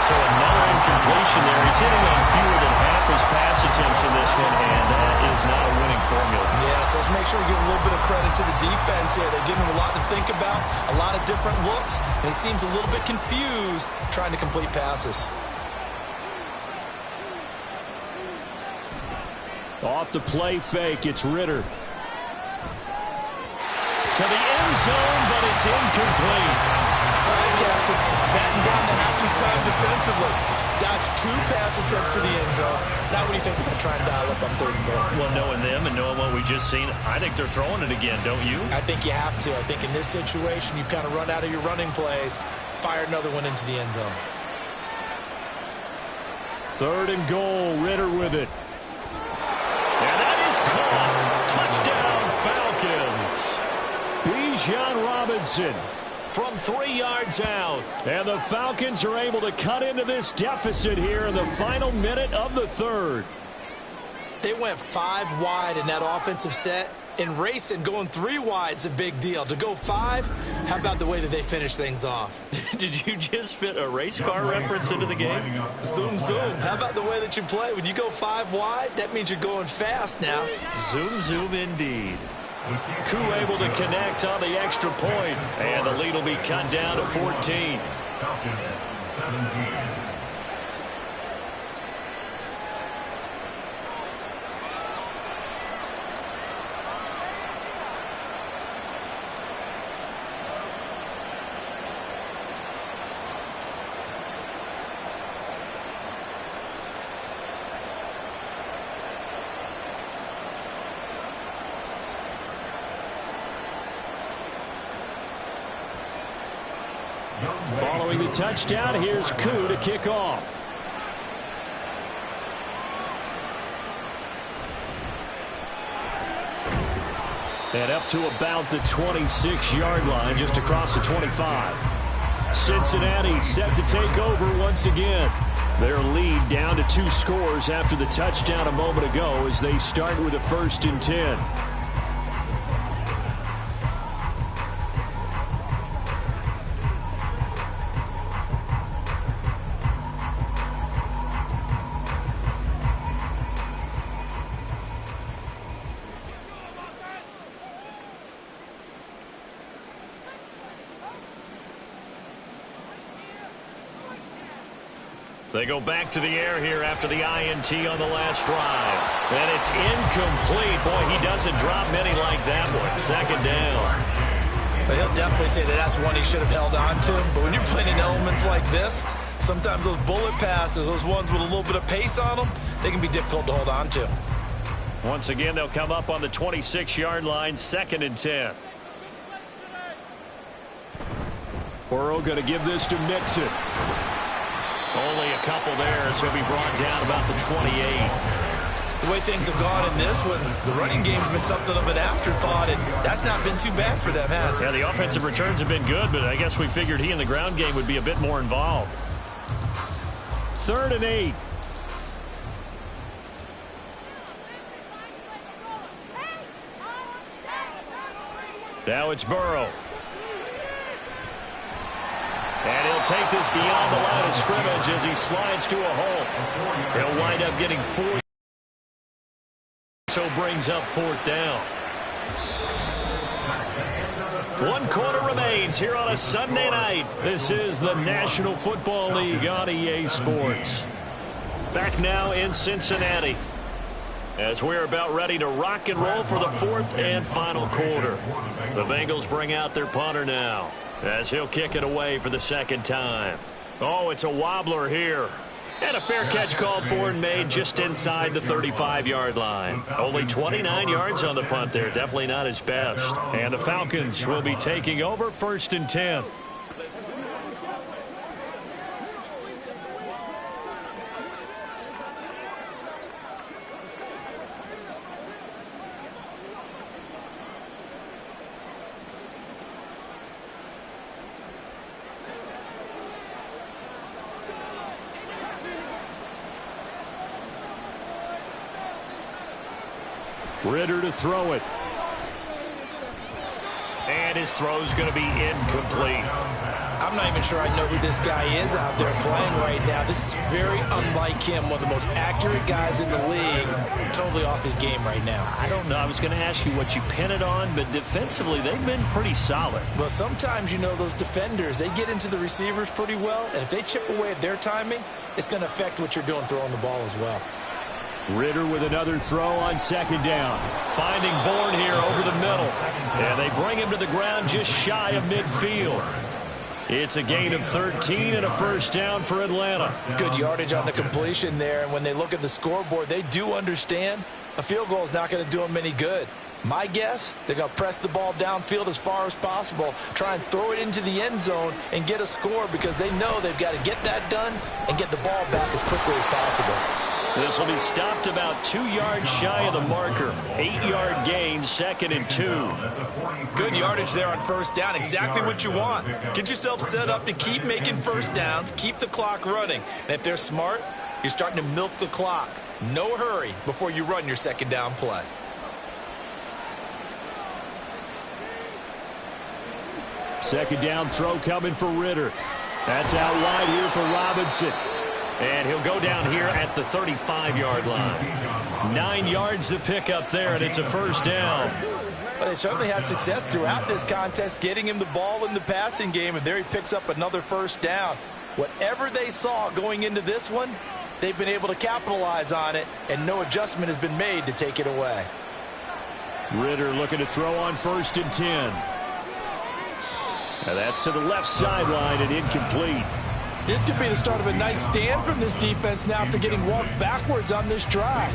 So another incompletion there. He's hitting on fewer than half his pass attempts in this one, and that is not a winning formula. Yeah, so let's make sure we give a little bit of credit to the defense here. They've given him a lot to think about, a lot of different looks, and he seems a little bit confused trying to complete passes. Off the play fake, it's Ritter. To the end zone, but it's incomplete. All right, Captain, it's batting down the hatches time defensively. Dodged 2 pass attempts to the end zone. Now what do you think they're going to try and dial up on 3rd and goal? Well, knowing them and knowing what we just seen, I think they're throwing it again, don't you? I think you have to. I think in this situation, you've kind of run out of your running plays. Fire another one into the end zone. 3rd and goal, Ritter with it. And that is caught. Touchdown, Falcons. Bijan Robinson from 3 yards out. And the Falcons are able to cut into this deficit here in the final minute of the 3rd. They went 5 wide in that offensive set. And racing, going 3 wide is a big deal. To go 5, how about the way that they finish things off? Did you just fit a race car reference into the game? Zoom, zoom. How about the way that you play? When you go 5 wide, that means you're going fast now. Zoom, zoom indeed. Koo able to connect on the extra point, and the lead will be cut down to 14. Falcons 17. Following the touchdown, here's Koo to kick off. And up to about the 26-yard line, just across the 25. Cincinnati set to take over once again. Their lead down to 2 scores after the touchdown a moment ago as they start with a 1st and 10. They go back to the air here after the INT on the last drive. And it's incomplete. Boy, he doesn't drop many like that one. 2nd down. But he'll definitely say that that's one he should have held on to. But when you're playing in elements like this, sometimes those bullet passes, those ones with a little bit of pace on them, they can be difficult to hold on to. Once again, they'll come up on the 26-yard line, 2nd and 10. Burrow going to give this to Mixon. Only a couple there as he'll be brought down about the 28. The way things have gone in this one, the running game's been something of an afterthought, and that's not been too bad for them, has it? Yeah, the offensive returns have been good, but I guess we figured he in the ground game would be a bit more involved. 3rd and 8. Now it's Burrow. And he'll take this beyond the line of scrimmage as he slides to a hole. He'll wind up getting 4 yards also brings up 4th down. 1 quarter remains here on a Sunday night. This is the National Football League on EA Sports. Back now in Cincinnati as we're about ready to rock and roll for the 4th and final quarter. The Bengals bring out their punter now as he'll kick it away for the 2nd time. Oh, it's a wobbler here. And a fair catch called for and made just inside the 35-yard line. Only 29 yards on the punt there. Definitely not his best. And the Falcons will be taking over 1st and 10. Ritter to throw it. And his throw's going to be incomplete. I'm not even sure I know who this guy is out there playing right now. This is very unlike him, one of the most accurate guys in the league. Totally off his game right now. I don't know. I was going to ask you what you pin it on, but defensively they've been pretty solid. Well, sometimes, you know, those defenders, they get into the receivers pretty well, and if they chip away at their timing, it's going to affect what you're doing throwing the ball as well. Ritter with another throw on 2nd down. Finding Bourne here over the middle. And they bring him to the ground just shy of midfield. It's a gain of 13 and a 1st down for Atlanta. Good yardage on the completion there, and when they look at the scoreboard, they do understand a field goal is not going to do them any good. My guess, they're going to press the ball downfield as far as possible, try and throw it into the end zone and get a score because they know they've got to get that done and get the ball back as quickly as possible. This will be stopped about 2 yards shy of the marker. 8-yard gain, 2nd and 2. Good yardage there on 1st down. Exactly what you want. Get yourself set up to keep making 1st downs, keep the clock running. And if they're smart, you're starting to milk the clock. No hurry before you run your 2nd down play. Second down throw coming for Ritter. That's out wide here for Robinson. And he'll go down here at the 35-yard line. 9 yards to pick up there, and it's a 1st down. But they certainly had success throughout this contest, getting him the ball in the passing game, and there he picks up another 1st down. Whatever they saw going into this one, they've been able to capitalize on it, and no adjustment has been made to take it away. Ritter looking to throw on 1st and 10. Now that's to the left sideline and incomplete. This could be the start of a nice stand from this defense now after getting walked backwards on this drive.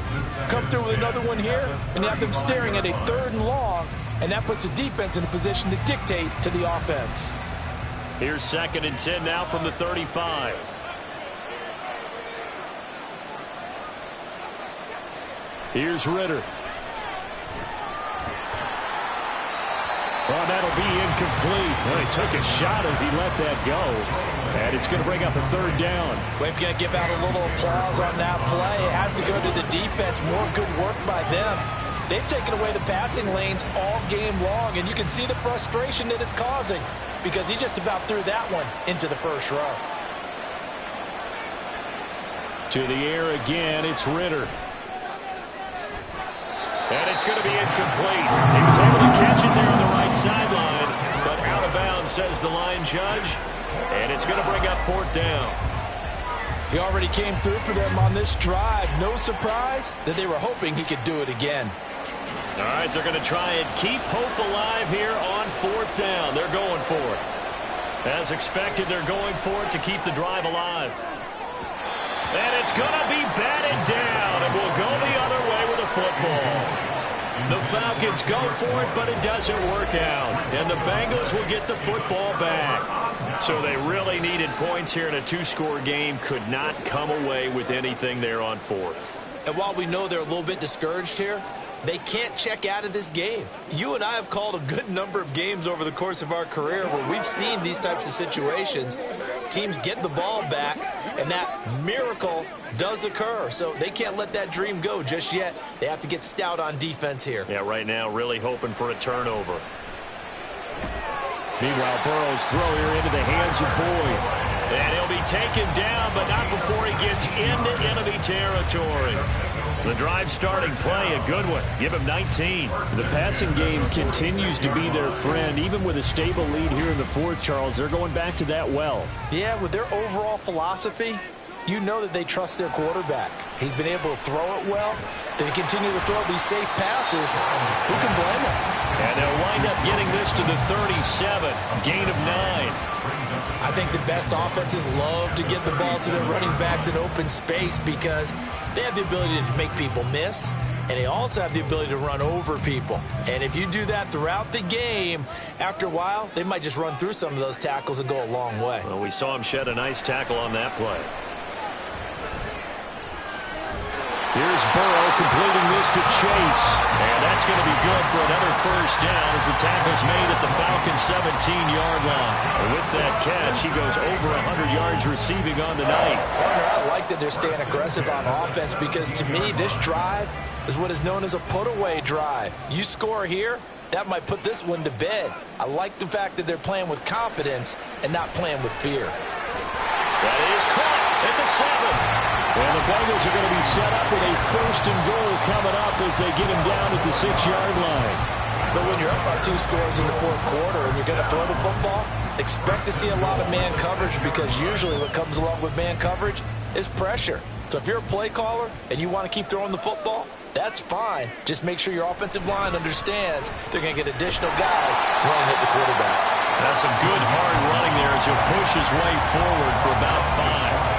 Come through with another one here, and you have them staring at a 3rd and long, and that puts the defense in a position to dictate to the offense. Here's 2nd and 10 now from the 35. Here's Ritter. Well, that'll be incomplete. Well, he took a shot as he let that go. And it's going to bring up a 3rd down. We're going to give out a little applause on that play. It has to go to the defense. More good work by them. They've taken away the passing lanes all game long, and you can see the frustration that it's causing because he just about threw that one into the 1st row. To the air again, it's Ritter. And it's going to be incomplete. He was able to catch it there on the right sideline, but out of bounds, says the line judge. And it's going to bring up 4th down. He already came through for them on this drive. No surprise that they were hoping he could do it again. All right, they're going to try and keep hope alive here on 4th down. They're going for it. As expected, they're going for it to keep the drive alive. And it's going to be batted down, and we'll go the other way with the football. The Falcons go for it, but it doesn't work out. And the Bengals will get the football back. So they really needed points here in a 2-score game. Could not come away with anything there on 4th. And while we know they're a little bit discouraged here, they can't check out of this game. You and I have called a good number of games over the course of our career where we've seen these types of situations. Teams get the ball back, and that miracle does occur. So they can't let that dream go just yet. They have to get stout on defense here. Yeah, right now really hoping for a turnover. Meanwhile, Burrow's throw here into the hands of Boyd. And he'll be taken down, but not before he gets into enemy territory. The drive starting play, a good one. Give him 19. The passing game continues to be their friend. Even with a stable lead here in the fourth, Charles, they're going back to that well. Yeah, with their overall philosophy, you know that they trust their quarterback. He's been able to throw it well. They continue to throw these safe passes. Who can blame them? And they'll wind up getting this to the 37. Gain of 9. I think the best offenses love to get the ball to their running backs in open space because they have the ability to make people miss, and they also have the ability to run over people. And if you do that throughout the game, after a while, they might just run through some of those tackles and go a long way. Well, we saw him shed a nice tackle on that play. Here's Burrow completing this to Chase. And that's going to be good for another first down as the tackle's made at the Falcons' 17-yard line. And with that catch, he goes over 100 yards receiving on the night. Partner, I like that they're staying aggressive on offense because to me, this drive is what is known as a put-away drive. You score here, that might put this one to bed. I like the fact that they're playing with confidence and not playing with fear. That is caught at the 7. And the Bengals are going to be set up with a first and goal coming up as they get him down at the 6-yard line. But when you're up by 2 scores in the fourth quarter and you're going to throw the football, expect to see a lot of man coverage because usually what comes along with man coverage is pressure. So if you're a play caller and you want to keep throwing the football, that's fine. Just make sure your offensive line understands they're going to get additional guys running at the quarterback. That's some good hard running there as he'll push his way forward for about 5.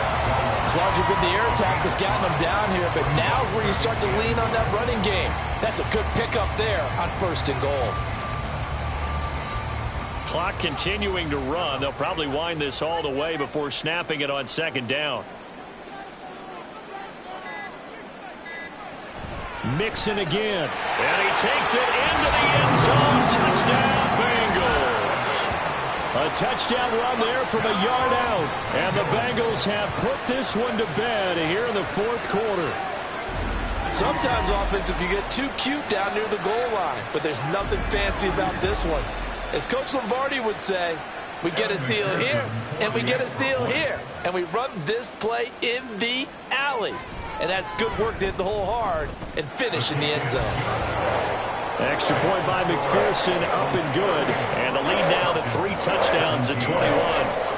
As long as you've been the air attack that's gotten them down here, but now's where you start to lean on that running game. That's a good pickup there on first and goal. Clock continuing to run. They'll probably wind this all the way before snapping it on second down. Mixon again. And he takes it into the end zone. Touchdown, Bengals. A touchdown run there from a yard out. And the Bengals have put this one to bed here in the fourth quarter. Sometimes offense, if you get too cute down near the goal line, but there's nothing fancy about this one. As Coach Lombardi would say, we get a seal here, and we get a seal here. And we run this play in the alley. And that's good work to hit the hole hard and finish in the end zone. Extra point by McPherson, up and good. And the lead now to 3 touchdowns at 21.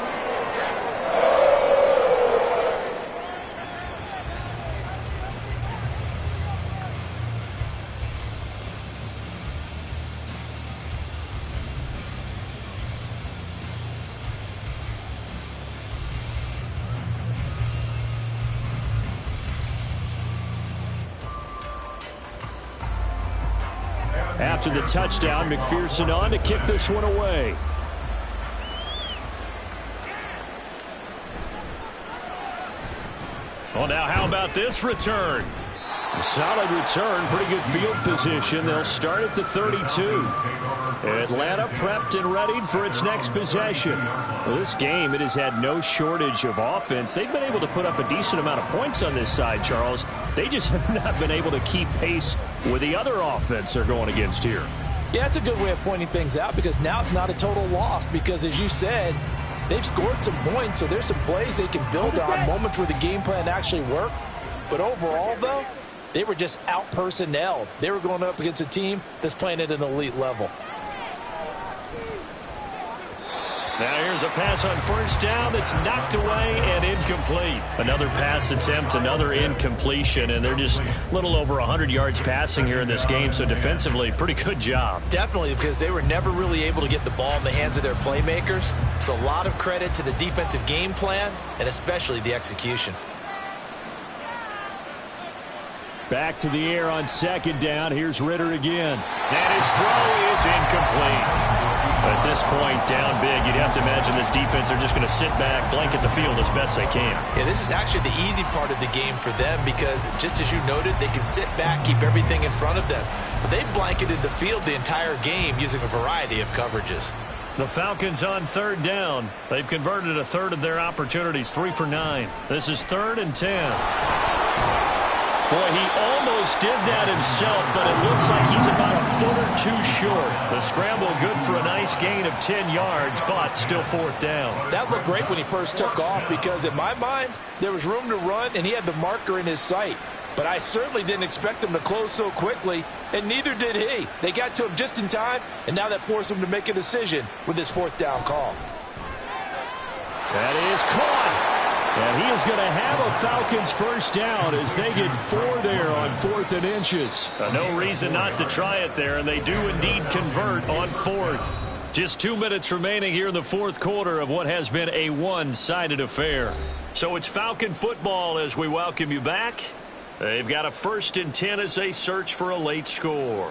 After the touchdown, McPherson on to kick this one away. Well, now how about this return? A solid return, pretty good field position. They'll start at the 32. Atlanta prepped and readied for its next possession. Well, this game, it has had no shortage of offense. They've been able to put up a decent amount of points on this side, Charles. They just have not been able to keep pace with the other offense they're going against here. Yeah, that's a good way of pointing things out because now it's not a total loss because, as you said, they've scored some points, so there's some plays they can build on, moments where the game plan actually worked. But overall, though, they were just out-personnelled. They were going up against a team that's playing at an elite level. Now here's a pass on first down that's knocked away and incomplete. Another pass attempt, another incompletion, and they're just a little over 100 yards passing here in this game, so defensively, pretty good job. Definitely, because they were never really able to get the ball in the hands of their playmakers, so a lot of credit to the defensive game plan and especially the execution. Back to the air on second down. Here's Ritter again. And his throw is incomplete. At this point, down big, you'd have to imagine this defense are just going to sit back, blanket the field as best they can. Yeah, this is actually the easy part of the game for them because, just as you noted, they can sit back, keep everything in front of them. But they've blanketed the field the entire game using a variety of coverages. The Falcons on third down. They've converted a third of their opportunities, 3 for 9. This is 3rd and 10. Boy, he almost did that himself, but it looks like he's about a foot or two short. The scramble good for a nice gain of 10 yards, but still 4th down. That looked great when he first took off because, in my mind, there was room to run, and he had the marker in his sight. but I certainly didn't expect them to close so quickly, and neither did he. They got to him just in time, and now that forced him to make a decision with his 4th down call. That is caught. And he is going to have a Falcons first down as they get 4 there on 4th and inches. No reason not to try it there, and they do indeed convert on 4th. Just 2 minutes remaining here in the 4th quarter of what has been a one-sided affair. So it's Falcon football as we welcome you back. They've got a 1st and 10 as they search for a late score.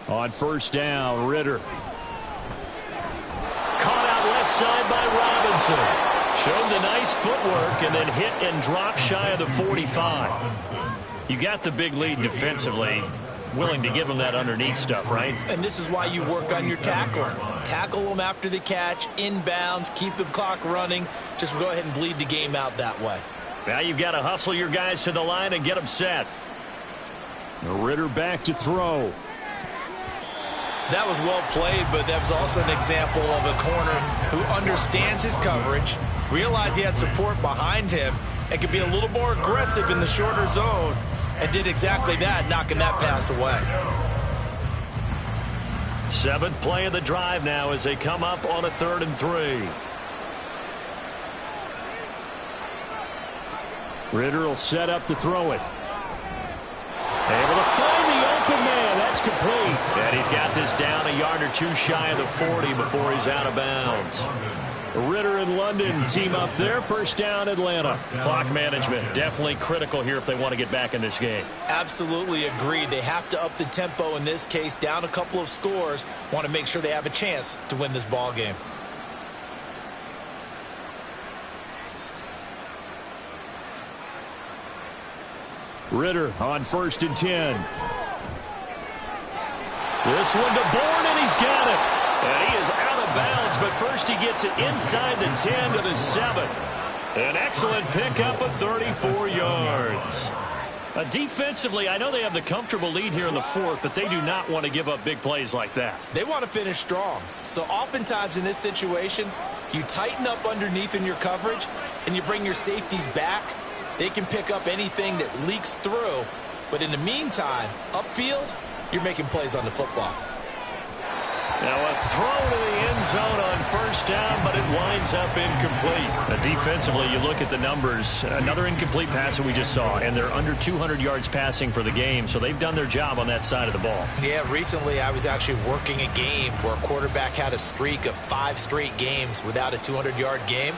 On 1st down, Ritter. Caught out left side by Robinson. Showed the nice footwork and then hit and dropped shy of the 45. You got the big lead defensively. Willing to give them that underneath stuff, right? And this is why you work on your tackling. Tackle them after the catch, inbounds, keep the clock running. Just go ahead and bleed the game out that way. Now you've got to hustle your guys to the line and get them set. Ritter back to throw. That was well played, but that was also an example of a corner who understands his coverage, realized he had support behind him, and could be a little more aggressive in the shorter zone, and did exactly that, knocking that pass away. 7th play of the drive now as they come up on a 3rd and 3. Ritter will set up to throw it. Able to find the open man. That's complete. And he's got this down a yard or 2 shy of the 40 before he's out of bounds. Ritter and London team up there. 1st down, Atlanta. Clock management definitely critical here if they want to get back in this game. Absolutely agreed. They have to up the tempo in this case. Down a couple of scores. Want to make sure they have a chance to win this ball game. Ritter on 1st and 10. This one to Bourne, and he's got it. And he is out of bounds, but first he gets it inside the 10 to the 7. An excellent pickup of 34 yards. Defensively, I know they have the comfortable lead here in the 4th, but they do not want to give up big plays like that. They want to finish strong. So oftentimes in this situation, you tighten up underneath in your coverage, and you bring your safeties back. They can pick up anything that leaks through. But in the meantime, upfield, you're making plays on the football. Now a throw to the end zone on 1st down, but it winds up incomplete. Defensively, you look at the numbers. Another incomplete pass that we just saw, and they're under 200 yards passing for the game, so they've done their job on that side of the ball. Yeah, recently I was actually working a game where a quarterback had a streak of 5 straight games without a 200-yard game.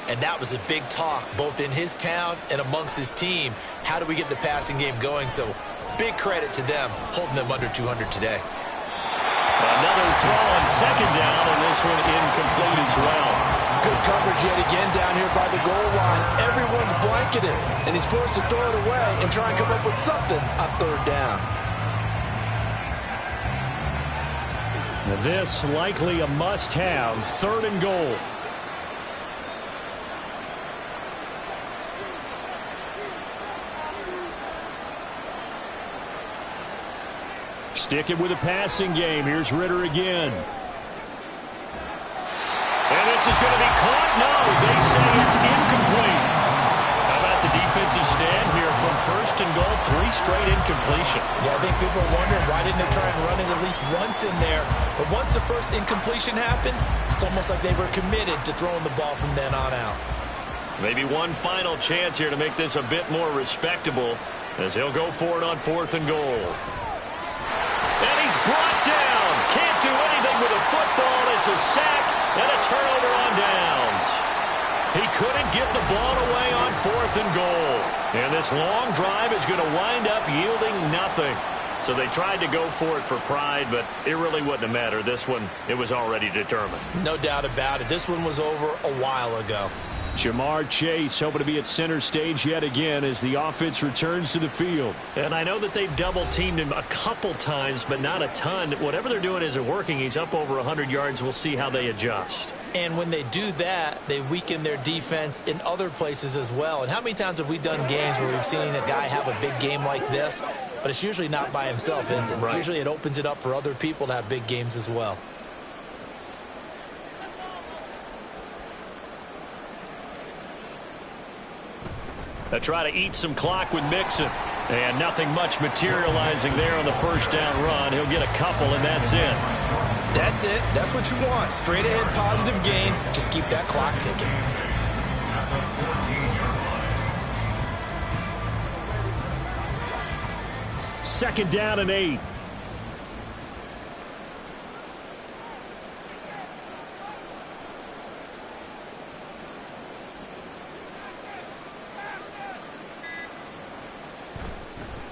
And that was a big talk, both in his town and amongst his team. How do we get the passing game going? So big credit to them, holding them under 200 today. Another throw on 2nd down, and this one incomplete as well. Good coverage yet again down here by the goal line. Everyone's blanketed, and he's forced to throw it away and try and come up with something on 3rd down. Now this likely a must-have, 3rd and goal. Sticking with a passing game. Here's Ritter again. And this is going to be caught. No, they say it's incomplete. How about the defensive stand here from 1st and goal? 3 straight incompletion. Yeah, I think people are wondering why didn't they try and run it at least once in there. But once the first incompletion happened, it's almost like they were committed to throwing the ball from then on out. Maybe one final chance here to make this a bit more respectable as he'll go for it on 4th and goal. And he's brought down. Can't do anything with a football. It's a sack and a turnover on downs. He couldn't get the ball away on 4th and goal. And this long drive is going to wind up yielding nothing. So they tried to go for it for pride, but it really wouldn't have mattered. This one, it was already determined. No doubt about it. This one was over a while ago. Jamar Chase hoping to be at center stage yet again as the offense returns to the field. And I know that they've double-teamed him a couple times, but not a ton. Whatever they're doing isn't working. He's up over 100 yards. We'll see how they adjust. And when they do that, they weaken their defense in other places as well. And how many times have we done games where we've seen a guy have a big game like this? But it's usually not by himself, is it? Right. Usually it opens it up for other people to have big games as well. They try to eat some clock with Mixon. And nothing much materializing there on the first down run. He'll get a couple, and that's it. That's it. That's what you want. Straight ahead positive gain. Just keep that clock ticking. Second down and 8.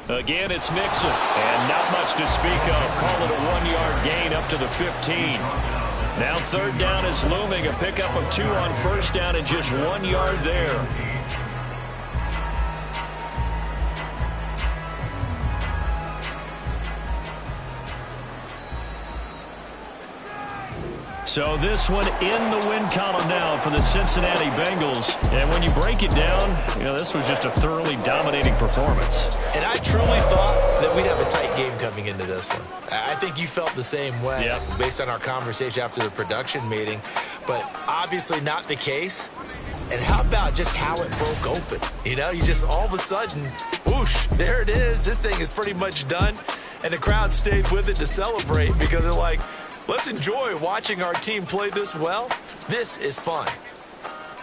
Again, it's Mixon. And not much to speak of. Call it a 1-yard gain up to the 15. Now third down is looming. A pickup of 2 on first down and just 1 yard there. So this one in the win column now for the Cincinnati Bengals. And when you break it down, this was just a thoroughly dominating performance. And I truly thought that we'd have a tight game coming into this one. I think you felt the same way based on our conversation after the production meeting. But obviously not the case. And how about just how it broke open? You just all of a sudden, whoosh, there it is. This thing is pretty much done. And the crowd stayed with it to celebrate because they're like, let's enjoy watching our team play this well. This is fun.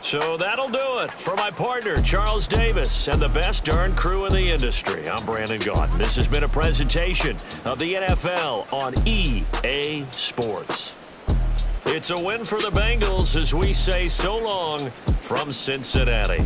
So that'll do it for my partner, Charles Davis, and the best darn crew in the industry. I'm Brandon Gaudin. This has been a presentation of the NFL on EA Sports. It's a win for the Bengals as we say so long from Cincinnati.